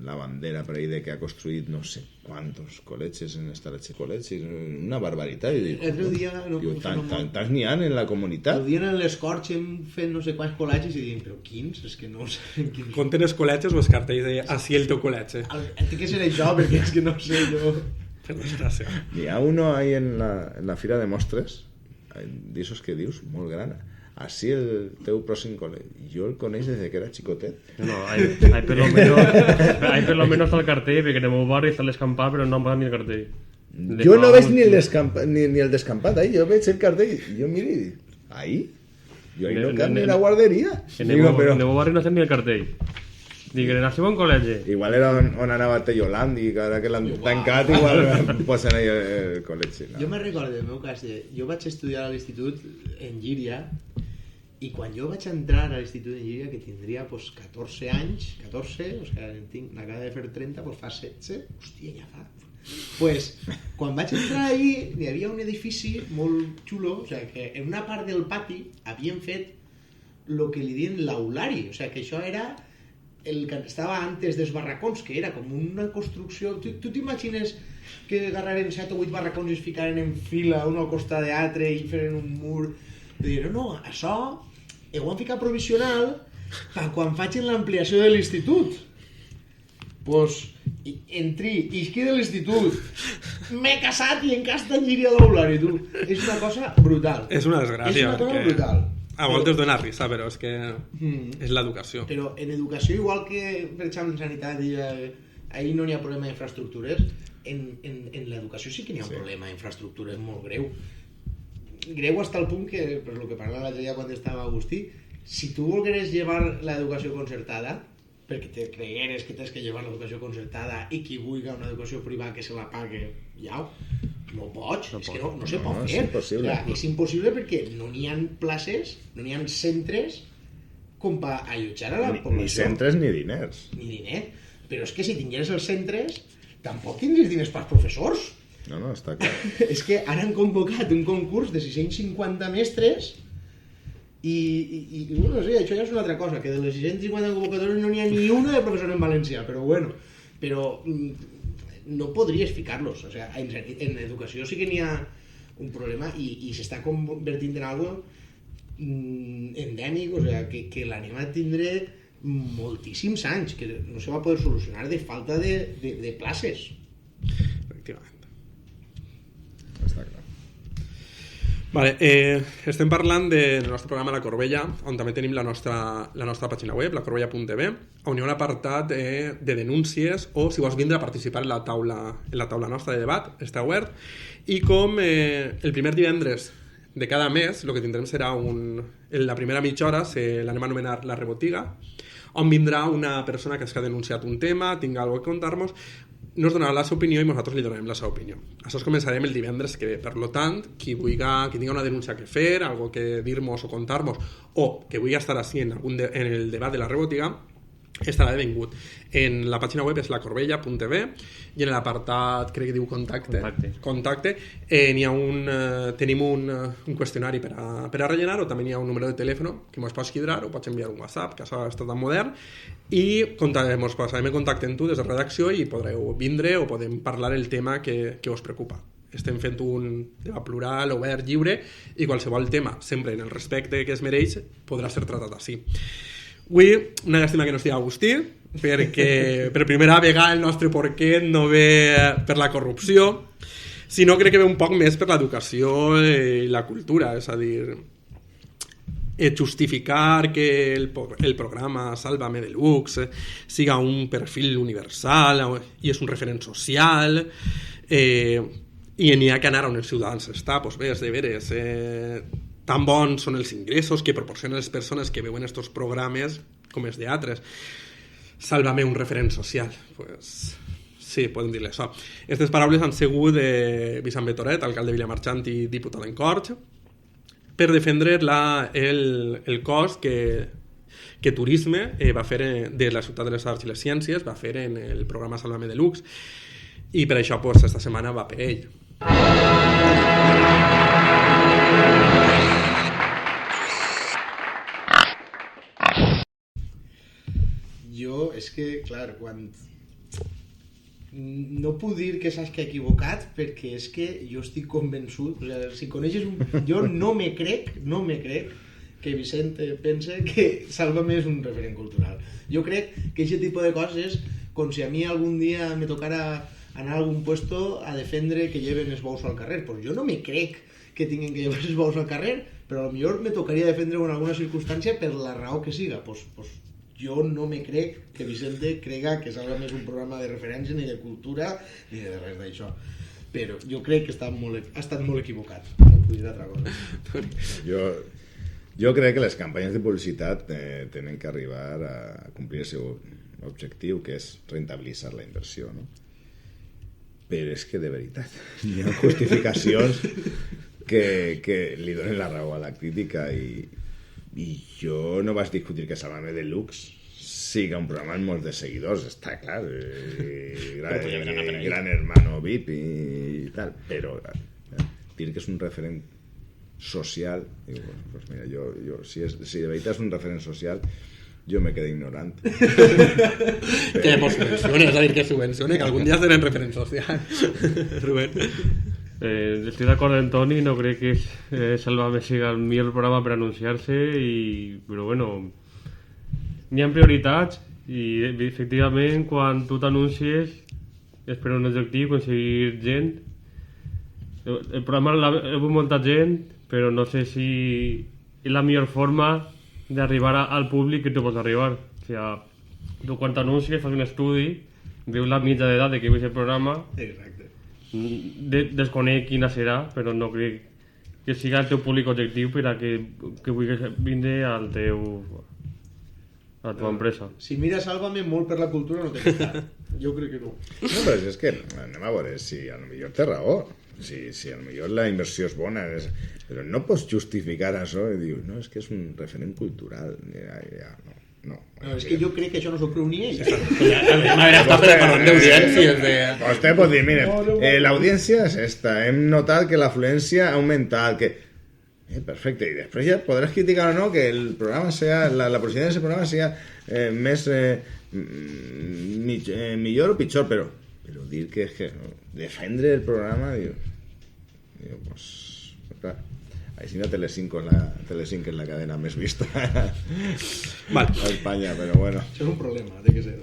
la bandera per ahí de que ha construït no sé quantos col·legis en esta leche col·legis, una barbaritat. I dic, tants n'hi ha en la comunitat. El dia en les Corts hem fet no sé quants col·legis i diuen, però quins? És que no sé quins. Compten els col·legis o els cartells de així el teu col·legi? Té que ser això, perquè és que no sé jo. Per desgràcia. N'hi ha uno ahí en la fira de mostres, d'aixòs que dius, molt gran. Así el teu pròxim col·legi. Jo el coneix des que era xicotet. No, hay per lo menos está el cartell, perquè en el meu barri està l'escampat, però no em va ni el cartell. Jo no veig ni el descampat ahí, jo veig el cartell i jo miro i dic, ahí? Jo ahí no cap ni la guarderia. En el meu barri no estem ni el cartell. Digueren, a un col·legi. Igual era on anava Teyoland i que ara que l'han tancat igual posen ahí el col·legi. Jo me recordo del meu cas, jo vaig estudiar a l'institut en Llíria i quan jo vaig entrar a l'institut en Llíria, que tindria pues, 14 anys, 14, o sigui, n'acaba de fer 30, pues fa 16, hòstia, ja fa. Pues, quan vaig entrar allí, hi havia un edifici molt xulo, o sigui, que en una part del pati havien fet el que li diuen l'aulari, o sigui, que això era el que estava antes dels barracons, que era com una construcció... Tu t'imagines que agarraren 7 o 8 barracons i es ficaren en fila un al costat d'altre i feren un mur? I diuen, no, això ho han ficat provisional per quan facin l'ampliació de l'institut. Pues, entri, isqui de l'institut, m'he casat i en casa t'engiria l'Aulari, tu. És una cosa brutal. És una desgràcia. És una cosa brutal. A voltes dona risa, però és que és l'educació. Però en educació, igual que per exemple en sanitat ahí no n'hi ha problema d'infraestructures, en l'educació sí que n'hi ha un problema d'infraestructures molt greu. Greu hasta el punt que, per lo que parlava l'altre dia quan estava Agustí, si tu volgueres llevar l'educació concertada, perquè te cregueres que tens que llevar l'educació concertada i qui vulgui una educació privada que se la pague, ja, no pots, és que no se pot fer. És impossible perquè no n'hi ha places, no n'hi ha centres com per allotjar a la població. Ni centres ni diners. Ni diners. Però és que si tingueres els centres, tampoc tindries diners pels professors. No, està clar. És que ara han convocat un concurs de 650 mestres i bueno, sí, això ja és una altra cosa, que de les 650 convocatòries no n'hi ha ni una de professor en valencià, però bueno, però no podries ficar-los, o sea, en educació sí que n'hi ha un problema i s'està convertint en algo endèmic, o sea, que l'anem a tindre moltíssims anys, que no se va poder solucionar de falta de places. Efectivament. Està clar. Vale, estem parlant del nostre programa La Corbella, on també tenim la nostra pàgina web, lacorbella.tv, on hi ha un apartat de denúncies o si vols vindre a participar en la taula nostra de debat, està obert. I com el primer divendres de cada mes, el que tindrem serà en la primera mitja hora, l'anem a anomenar La Rebotiga, on vindrà una persona que ha denunciat un tema, tingui alguna cosa a contar-nos, nos donarà la seva opinió i nosaltres li donarem la seva opinió. Això començarem el divendres que ve. Per lo tant, qui tingui una denúncia que fer, algo que dir-nos o contar-nos, o que vulgui estar així en el debat de la rebotiga, estarà benvingut. En la pàgina web és lacorbella.tv i en l'apartat, crec que diu contacte, tenim un qüestionari per a rellenar, o també hi ha un número de telèfon que ens pots quidrar o pots enviar un WhatsApp, que això està tan modern, i ens posarem en contacte amb tu des de redacció i podreu vindre o podem parlar el tema que us preocupa. Estem fent un debat plural, obert, lliure, i qualsevol tema, sempre en el respecte que es mereix, podrà ser tratat així. Avui, una llàstima que no estigui Agustí, perquè per primera vegada el nostre porquet no ve per la corrupció, sinó crec que ve un poc més per l'educació i la cultura, és a dir, justificar que el programa Sálvame Deluxe siga un perfil universal i és un referent social, i n'hi ha que anar on els ciutadans està, doncs bé, és de veres, tan bons són els ingressos que proporcionen les persones que veuen aquests programes com els d'altres. Sálvame un referent social. Pues sí, podem dir-li això. Aquestes paraules han sigut de Vicent Betoret, alcalde de Vilamarxant i diputat en Corts, per defendre el cos que Turisme va fer de la Ciutat de les Arts i les Ciències, va fer en el programa Sálvame Deluxe, i per això pues, esta setmana va per ell. Jo, és que, clar, quan... No puc dir que saps que he equivocat, perquè és que jo estic convençut, o sigui, si coneixes un... Jo no me crec que Vicent pense que Sálvame és un referent cultural. Jo crec que aquest tipus de coses, com si a mi algun dia me tocara anar a algun puesto a defendre que lleven els bous al carrer. Pues jo no me crec que tinguin que llevar els bous al carrer, però potser me tocaria defendre en alguna circumstància per la raó que siga. Pues jo no me crec que Vicente crega que Sálvame és un programa de referència ni de cultura ni de res d'això. Però jo crec que ha estat molt equivocat. No puc dir altra cosa. Jo crec que les campanyes de publicitat tenen que arribar a complir el seu objectiu, que és rentabilitzar la inversió, no? Però és que de veritat hi ha justificacions que li donen la raó a la crítica i jo no vaig discutir que Sálvame Deluxe siga un programa amb molts de seguidors, està clar, gran hermano VIP i tal, però dir que és un referent social, digo, pues mira, jo si de veritat és un referent social, jo me quedé ignorant. Que pues subvencione, és a dir, que subvencione, que algun dia serem referent social. Rubén. Estoy de acuerdo en Toni, no creo que Sálvame siga el millor programa per anunciar-se, però bueno, n'hi ha prioritats i efectivament quan tu t'anuncies és per un objectiu, aconseguir gent. El programa l'ha muntat gent, però no sé si és la millor forma d'arribar al públic que tu pots arribar. O sigui, tu quan t'anuncies fas un estudi, veus la mitja d'edat de qui veus el programa. Exacte. Desconec quina serà, però no crec que siga el teu públic objectiu per a que vulguis vindre a la teva empresa. Si mira Sálvame molt per la cultura no té que estar. Jo crec que no. No, però és que anem a veure si a lo millor té raó, si a lo millor la inversió és bona, però no pots justificar això i dius, no, és que és un referent cultural. No, és que jo crec que això no s'ho creu ni ell. M'haver estat parlant d'audiències. Vostè pot dir, mire, l'audiència és esta, hem notat que l'afluència ha augmentat, que... perfecte, i després ja podràs criticar o no que el programa sea, la procedència del programa sea més millor o pitjor, però dir que és que defendre el programa, diu, pues, clar, així no Telecinco és la cadena més vista a Espanya, però bueno. Això és un problema, té que ser.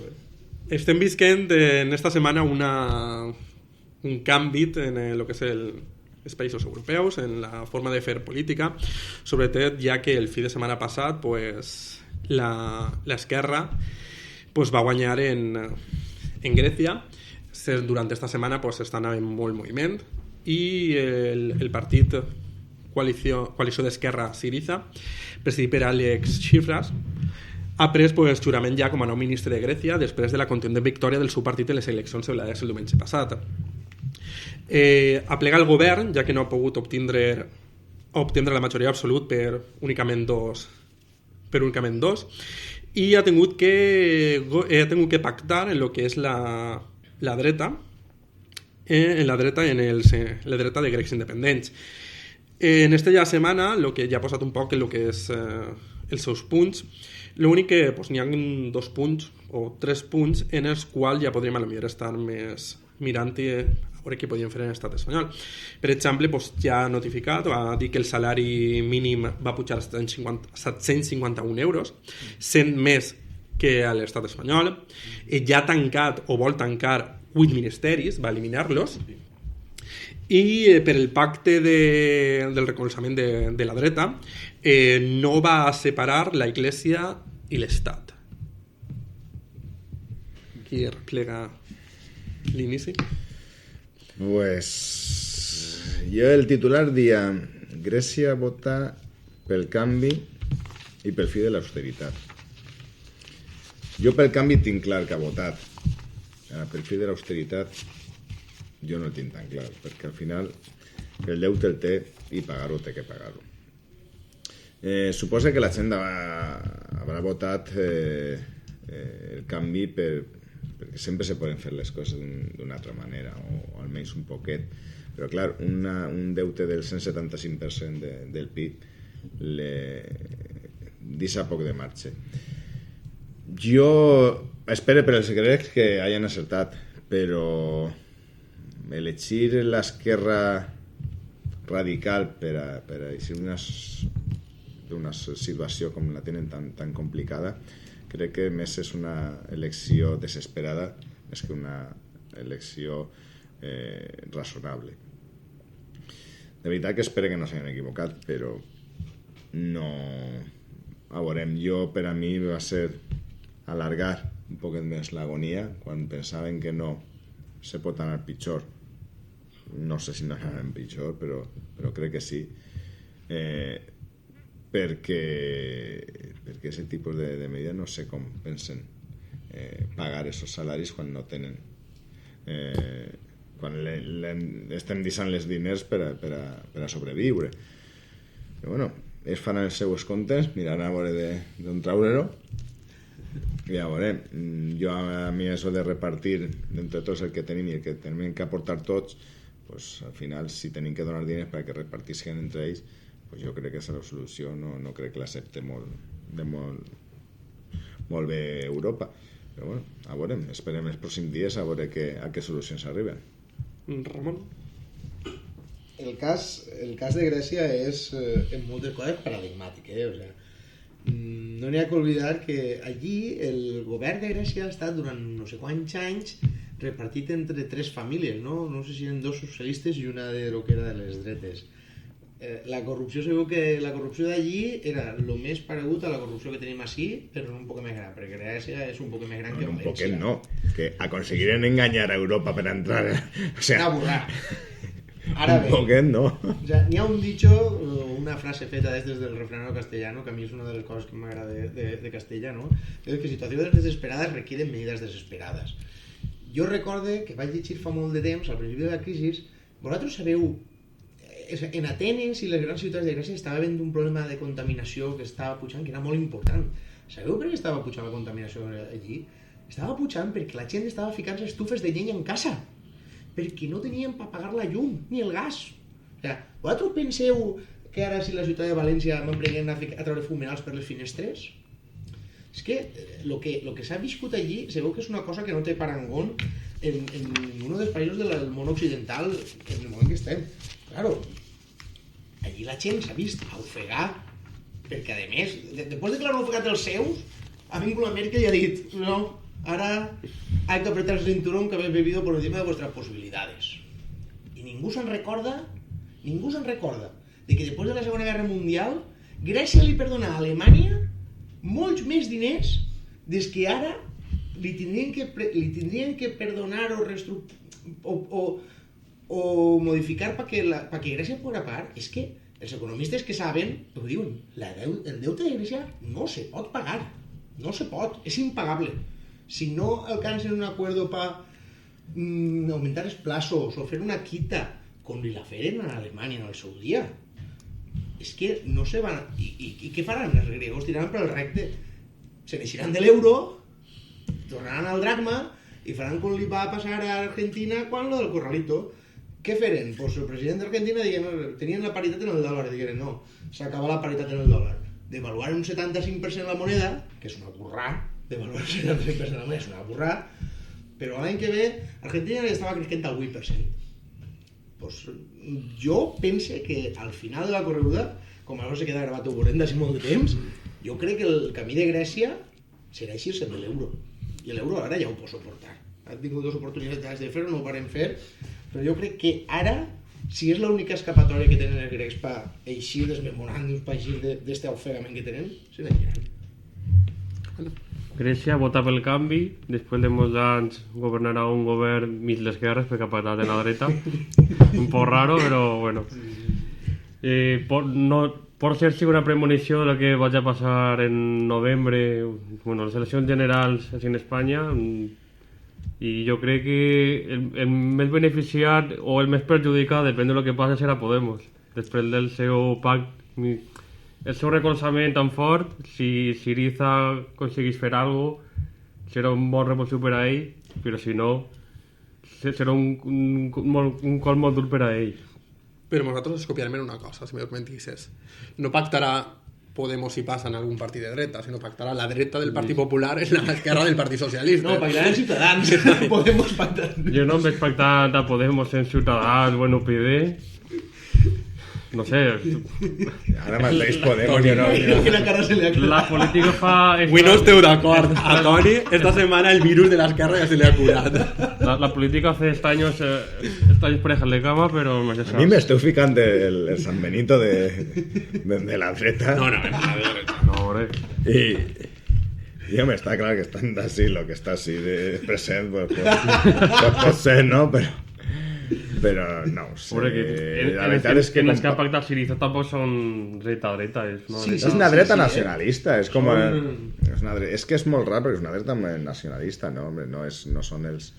Estem visquent en esta setmana un canvi en el que és els països europeus, en la forma de fer política, sobretot ja que el fi de setmana passat pues, l'esquerra pues, va guanyar en Grècia. Durant esta setmana pues, estan havent molt moviment i el partit coalició d'Esquerra Syriza, presidit per Alex Tsipras, ha pres pues, jurament ja com a nou ministre de Grècia després de la contundent victòria del seu partit en les eleccions celebrades el diumenge passat. Aplega el govern, ja que no ha pogut obtindre la majoria absolut per únicament dos, i ha tingut que pactar en el que és la dreta, la dreta de grecs independents. En esta ja setmana, el que ja ha posat un poc en el que és els seus punts, l'únic que n'hi ha 2 punts o 3 punts en els quals ja podríem potser estar més mirant i a veure què podíem fer en l'estat espanyol. Per exemple, ja ha notificat o ha dit que el salari mínim va pujar a 751 euros, 100 més que a l'estat espanyol. Ja ha tancat o vol tancar 8 ministeris, va eliminar-los, i per el pacte del recolzament de la dreta no va separar la Iglesia i l'Estat. Qui replega l'inici? Pues jo el titular dia Grècia vota pel canvi i pel fi de l'austeritat. Jo pel canvi tinc clar que ha votat. Per fi de l'austeritat jo no el tinc tan clar, perquè al final el deute el té i pagar-ho té que pagar-ho. Suposa que la gent haurà votat el canvi perquè sempre se poden fer les coses d'una altra manera, o almenys un poquet, però clar, un deute del 175% del PIB deixa poc de marge. Jo espero per als grecs que hayan acertat, però elegir l'esquerra radical per a eixir d'una situació com la tenen tan complicada, crec que més és una elecció desesperada més que una elecció razonable. De veritat que espero que no s'hagin equivocat, però no... A veurem, per a mi va ser alargar un poquet més l'agonia quan pensaven que no se pot anar pitjor. No sé si no anarem pitjor, però crec que sí, perquè aquest tipus de medidas no sé com pensen pagar esos salaris quan no tenen, quan estem deixant els diners per a sobreviure. Però bueno, ells faran els seus comptes, miraran a veure d'on traure-ho i ja veurem. A mi això de repartir entre tots el que tenim i el que tenim que aportar tots, pues, al final si tenim que donar diners perquè repartissin entre ells, pues jo crec que és la solució. No crec que l'accepte molt bé Europa, però bueno, a veurem, esperem els pròxims dies a veure a què solucions arriben. Ramon? El cas de Grècia és en moltes coses paradigmàtic, o sea, no n'hi ha que oblidar que allí el govern de Grècia ha estat durant no sé quants anys repartit entre 3 famílies, no sé si eren 2 socialistes i una de lo que era de les dretes. La corrupció, segur que la corrupció d'allí era el més paregut a la corrupció que tenim així, però un poc més gran, perquè Grècia és un poc més gran que un València. poquet no, que aconseguiren enganyar a Europa per entrar, o sea, una burrada. Ara bé, un poquet no. o sea, n'hi ha un dicho, una frase feta des del refranero castellano, que a mi és una de les coses que m'agrada de castellano, és que situacions desesperades requieren medidas desesperades. Jo recorde que vaig llegir fa molt de temps, al principi de la crisi, vosaltres sabeu, en Atenes i les grans ciutats de Grècia estava havent un problema de contaminació que estava pujant, que era molt important. Sabeu per què estava pujant la contaminació allí? Estava pujant perquè la gent estava ficant estufes de llenya en casa, perquè no tenien per pagar la llum ni el gas. O sigui, vosaltres penseu que ara si la ciutat de València m'emprenguem a treure fumerals per les finestres? És que el que s'ha viscut allí sabeu que és una cosa que no té parangón en un dels països del món occidental en el moment que estem. Claro, allí la gent s'ha vist a ofegar, perquè a més, després de que l'han ofegat els seus, ha vingut la Merkel i ha dit no, ahora hay que apretar el cinturón que habéis bebido por encima de vuestras posibilidades. Y ningú se'n recorda de que després de la Segona Guerra Mundial Grècia li perdona a Alemanya molts més diners des que ara li tindrien que perdonar o modificar perquè Grècia fora part. És que els economistes que saben ho diuen, el deute de Grècia no se pot pagar, no se pot, és impagable. Si no alcancen un acuerdo para aumentar els plazos o fer una quita com li la feren a Alemanya en el seu dia, és que no se van... I què faran? Els griegos tiraran pel recte, se n'eixiran de l'euro, tornaran al dracma i faran com li va passar a Argentina quan lo del corralito. Què feren? Pues el president d'Argentina tenien la paritat en el dòlar i digueren no, s'acaba la paritat en el dòlar. Devaluar un 75% la moneda, que és una burrada, devaluar un 75% la moneda és una burrada, però l'any que ve Argentina estava creixent al 8%. Pues jo pense que al final de la correguda, com això se queda gravat ho veurem d'ací molt de temps, jo crec que el camí de Grècia serà eixir-se de l'euro. I l'euro ara ja ho pot suportar. Han tingut 2 oportunitats de fer-ho, no ho varen fer, però jo crec que ara, si és l'única escapatòria que tenen els grecs per eixir desmemorant-nos, per eixir d'este ofegament que tenen, se n'eixiran. Grècia vota pel canvi, després de molts anys governarà un govern mig d'esquerres perquè ha patat en la dreta, un poc raro, però bueno. pot ser sí una premonició de lo que vagi a passar en novembre, bueno, les eleccions generals en Espanya, i jo crec que el més beneficiat o el més perjudicat, depèn de lo que passi, serà Podemos. Després del seu pacte, el seu recolzament tan fort, si Syriza aconseguís fer alguna cosa, serà un bon repulsiu per a ell, però si no, serà un col molt dur per a ell. Però nosaltres ens copiarem en una cosa, si me permetisses. No pactarà Podemos si passa en algun partit de dreta, sinó pactarà la dreta del Partit Popular en l'esquerra del Partit Socialista. No, pactaran Ciutadans. Podemos pactar. Jo no em veig pactar de Podemos en Ciutadans o en UPyD. No sé. Ara mateix Podemos, jo no... Que la cara se li ha La política fa... Avui no esteu d'acord. A Toni, esta setmana el virus de l'esquerra ja se li ha curat. La política hace años parejas de cama, pero me A mi m'esteu ficant el San Benito de la dreta. No, No, hombre. I home, està clar que estan d'ací, el que està així de present, pues, pot ser, no? Però no ho sé. La veritat és que... No és que ha pactat Syriza tampoc són dreta, és una dreta. És una dreta nacionalista, és com... És que és molt rar, perquè és una dreta nacionalista, no? Hombre, no són els...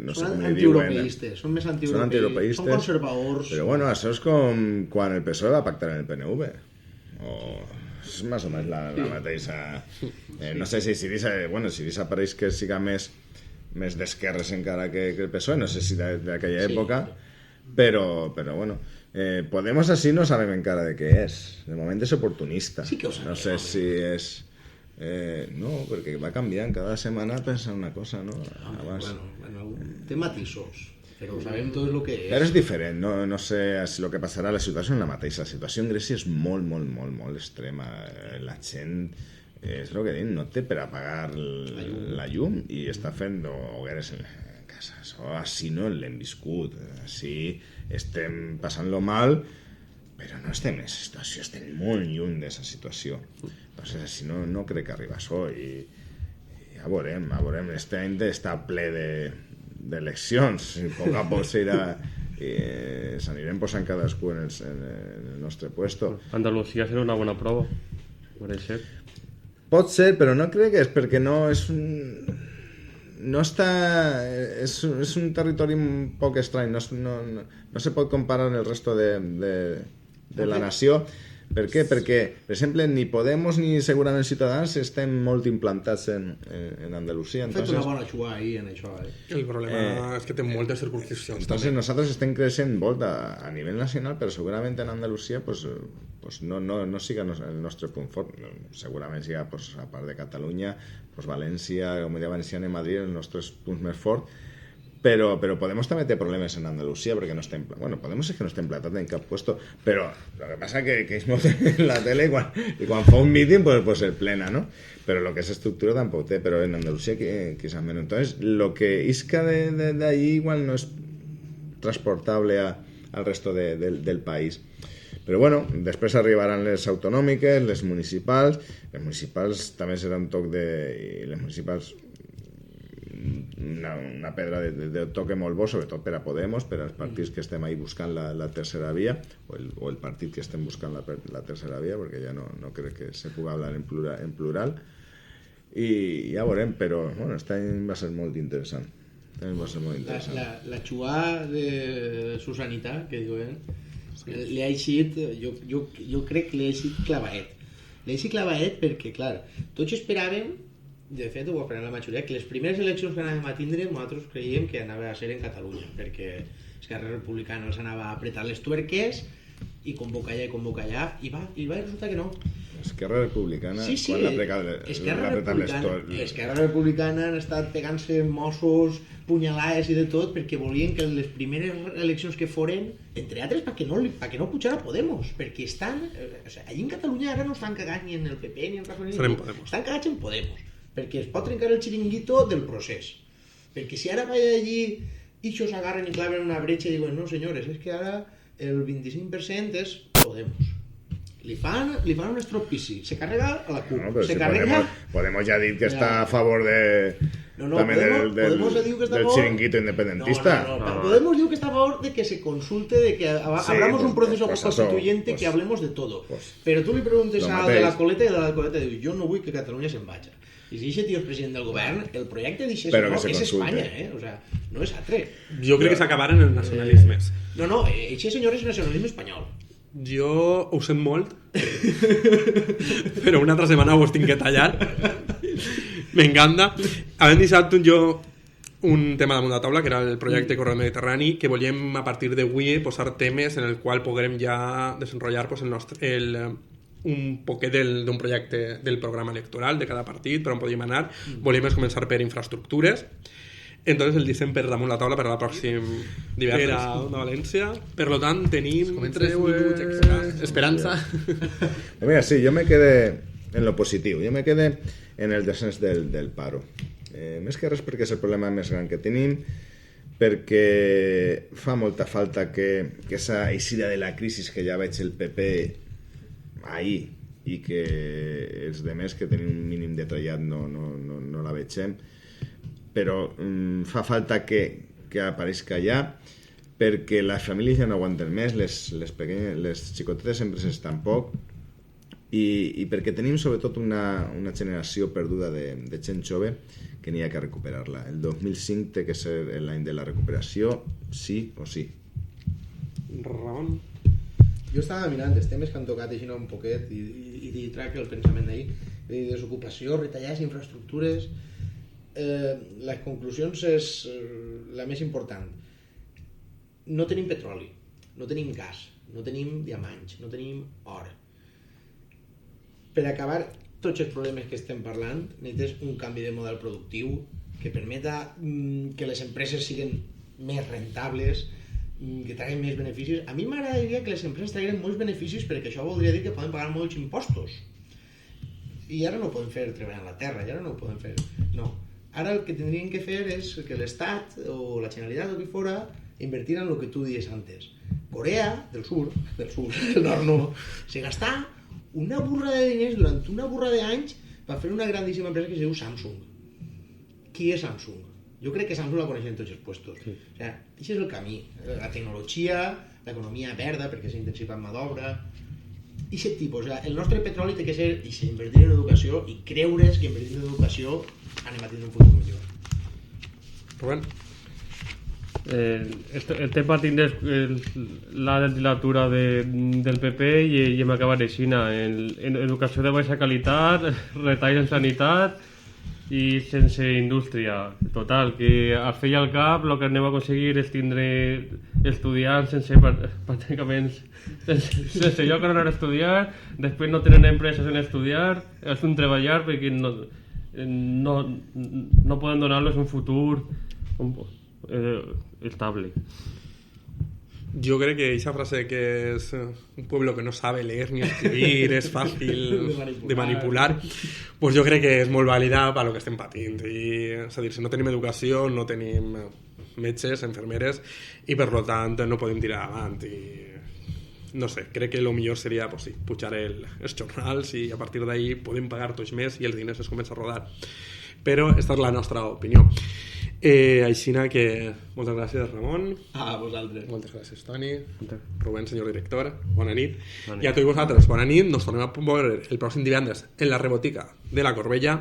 no sé són com li diuen. antieuropeistes, són més Són antieuropeistes, antieuropeistes. són conservadors. Però bueno, això és com quan el PSOE va pactar en el PNV. És més o menys la mateixa... No sé si Syriza... Bueno, Syriza pareix que siga més d'esquerres encara que el PSOE, no sé si d'aquella època, però bueno, Podemos així no sabem encara de què és. De moment és oportunista. Sí que ho sabem, no sé si és... no, perquè va canviant cada setmana pensa una cosa, no? Abans... Bueno, té matisos, però sabem tot el que és. Però és diferent, no sé si el que passarà a la situació és la mateixa. La situació en Grècia és molt extrema. La gent, és el que dic, no té per a pagar la llum i està fent hogueres en casa. Això així no l'hem viscut. Així estem passant-lo mal, però no estem en aquesta situació, estem molt lluny d'aquesta situació. Entonces, així no crec que arriba això i ja veurem. Este any està ple d'eleccions i a poc a poc s'anirem posant cadascú en el nostre puesto. Andalucía serà una bona prova, podria ser. Pot ser, però no crec que és perquè no és no està... És un territori un poc estrany, no se pot comparar amb el resto de la nació. Per què? Perquè, per exemple, ni Podemos ni segurament Ciutadans estem molt implantats en Andalusia. Han fet una bona xua ahir en això. El problema és que té moltes circunscripcions. Entonces nosaltres estem creixent molt a nivell nacional, però segurament en Andalusia pues no siga el nostre punt fort. Segurament siga, a part de Catalunya, València, Comunitat Valenciana i Madrid, els nostres punts més forts. Però Podemos també té problemes en Andalusia perquè no estem... Bueno, Podemos és que no estem plantat en cap puesto, però el que passa que és molt en la tele i quan fa un míting pues el plena, no? Però el que és estructura tampoc té, però en Andalusia quizás menos. Entonces, lo que isca de allí igual no es transportable al resto del país. Però bueno, després arribaran les autonòmiques, les municipals també serà un toc de... Les municipals una pedra de toque molt bo, sobretot per a Podemos, per als partits que estem ahí buscant la tercera via, o el partit que estem buscant la tercera via, perquè ja no crec que se pugui hablar en plural, i ja veurem, però bueno, aquest any va ser molt interessant. La xua de Susanita, que diuen, li ha eixit, jo crec que li ha eixit clavaet. Li ha eixit clavaet perquè, clar, tots esperàvem, de fet ho esperem la majoria, que les primeres eleccions que anàvem a tindre nosaltres creiem que anava a ser en Catalunya, perquè Esquerra Republicana els anava a apretar les tuerques i convocar allà i va resultar que no. Esquerra Republicana quan l'ha apretat les tuerques. Esquerra Republicana han estat pegant-se mossos, punyalades i de tot perquè volien que les primeres eleccions que foren, entre altres perquè no pujara Podemos, perquè estan allí en Catalunya ara no estan cagant ni en el PP ni en Rajoy, estan cagats en Podemos, perquè es pot trencar el xiringuito del procés, perquè si ara vaig allí i això s'agarren i claven una bretxa i diuen no senyores, és que ara el 25% és Podemos, li fan un estropici, se carrega a la CUP, Podemos ja ha dit que està a favor No, també Podemos le diu que està a del favor... chiringuito independentista. No. Podemos diu que está a favor de que se consulte, de que abramos un proceso pues constituyente, pues, que hablemos de todo. Pues, Però tu li preguntes lo a mateix. de la coleta i de la coleta diu, jo no vull que Catalunya se'n vagi. I si aquest tio és president del govern, el projecte d'això Però que se és consulte. Espanya, O sea, no és altre. Jo crec que s'acabaren els nacionalismes. No, aquest senyor és nacionalisme espanyol. Jo ho sent molt, però una altra setmana ho tinc que tallar. M'encanta. Havent deixat jo un tema damunt la taula, que era el projecte Corredor Mediterrani, que volíem a partir d'avui posar temes en el qual puguem ja desenrotllar pues, un poquet d'un projecte del programa electoral de cada partit, per on podíem anar. Volíem començar per infraestructures. Entonces el disseny per damunt la taula per al pròxim divendres. Per a Onda València. Per lo tant, tenim 3 minuts extra. Esperança. Mira, sí, yo me quedé en lo positivo. Yo me quedé en el descens del paro. Més que res perquè és el problema més gran que tenim, perquè fa molta falta que esa eixida de la crisi que ja veig el PP ahir i que els demés que tenim un mínim detallat no la vegem, però fa falta que apareixca ja, perquè les famílies ja no aguanten més, les xicotetes empreses tampoc, i perquè tenim sobretot una generació perduda de gent jove que n'hi ha que recuperar-la. El 2005 té que ser l'any de la recuperació, sí o sí. Ramon? Jo estava mirant els temes que han tocat així un poquet i tracte el pensament d'ahir. Desocupació, retallades infraestructures... les conclusions és la més important. No tenim petroli, no tenim gas, no tenim diamants, no tenim or. Per acabar tots els problemes que estem parlant, necessites un canvi de model productiu que permeta que les empreses siguin més rentables, que traguen més beneficis. A mi m'agradaria que les empreses traguin molts beneficis, perquè això voldria dir que poden pagar molts impostos. I ara no ho podem fer treballant la terra, i ara no ho podem fer. No. Ara el que tindrien que fer és que l'Estat o la Generalitat o qui fora invertir en el que tu dies antes. Corea del Sur, el nord no, se gastà una burra de diners durant una burra d'anys per fer una grandíssima empresa que es diu Samsung. Qui és Samsung? Jo crec que Samsung la coneixen tots els puestos. Sí. O sigui, això és el camí. La tecnologia, l'economia verda, perquè s'intensiva en mà d'obra, i aquest tipus. O sigui, el nostre petroli té que ser invertir en educació i creure's que invertir en educació anem a tenir un futur millor. Rubén? Estem patint la legislatura del PP i hem acabat així en educació de baixa qualitat, retalls en sanitat i sense indústria. Total, que al fer i al cap el que anem a aconseguir és tindre estudiants pràcticament sense lloc on anar a estudiar, després no tenen empreses en estudiar, és un treballar perquè no poden donar-los un futur estable. Yo creo que esa frase que es un pueblo que no sabe leer ni escribir es fácil de manipular, pues yo crec que és molt vàlida per lo que estem patint. És a dir, si no tenim educació, no tenim metges, enfermeres, i per lo tant no podem tirar avant. I no sé, crec que el millor seria pues, sí, pujar els jornals i a partir d'ahí podem pagar tots més i els diners es comença a rodar. Però aquesta és la nostra opinió. Aixina que moltes gràcies, Ramon. A vosaltres. Moltes gràcies, Toni. Rubén, senyor director, bona nit. Bona nit. I a tots vosaltres, bona nit. Nos tornem a veure el pròxim divendres en la rebotica de la Corbella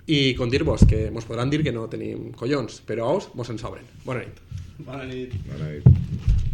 i com dir-vos que mos podran dir que no tenim collons, però ous mos en sobren. Bona nit. Bona nit. Bona nit.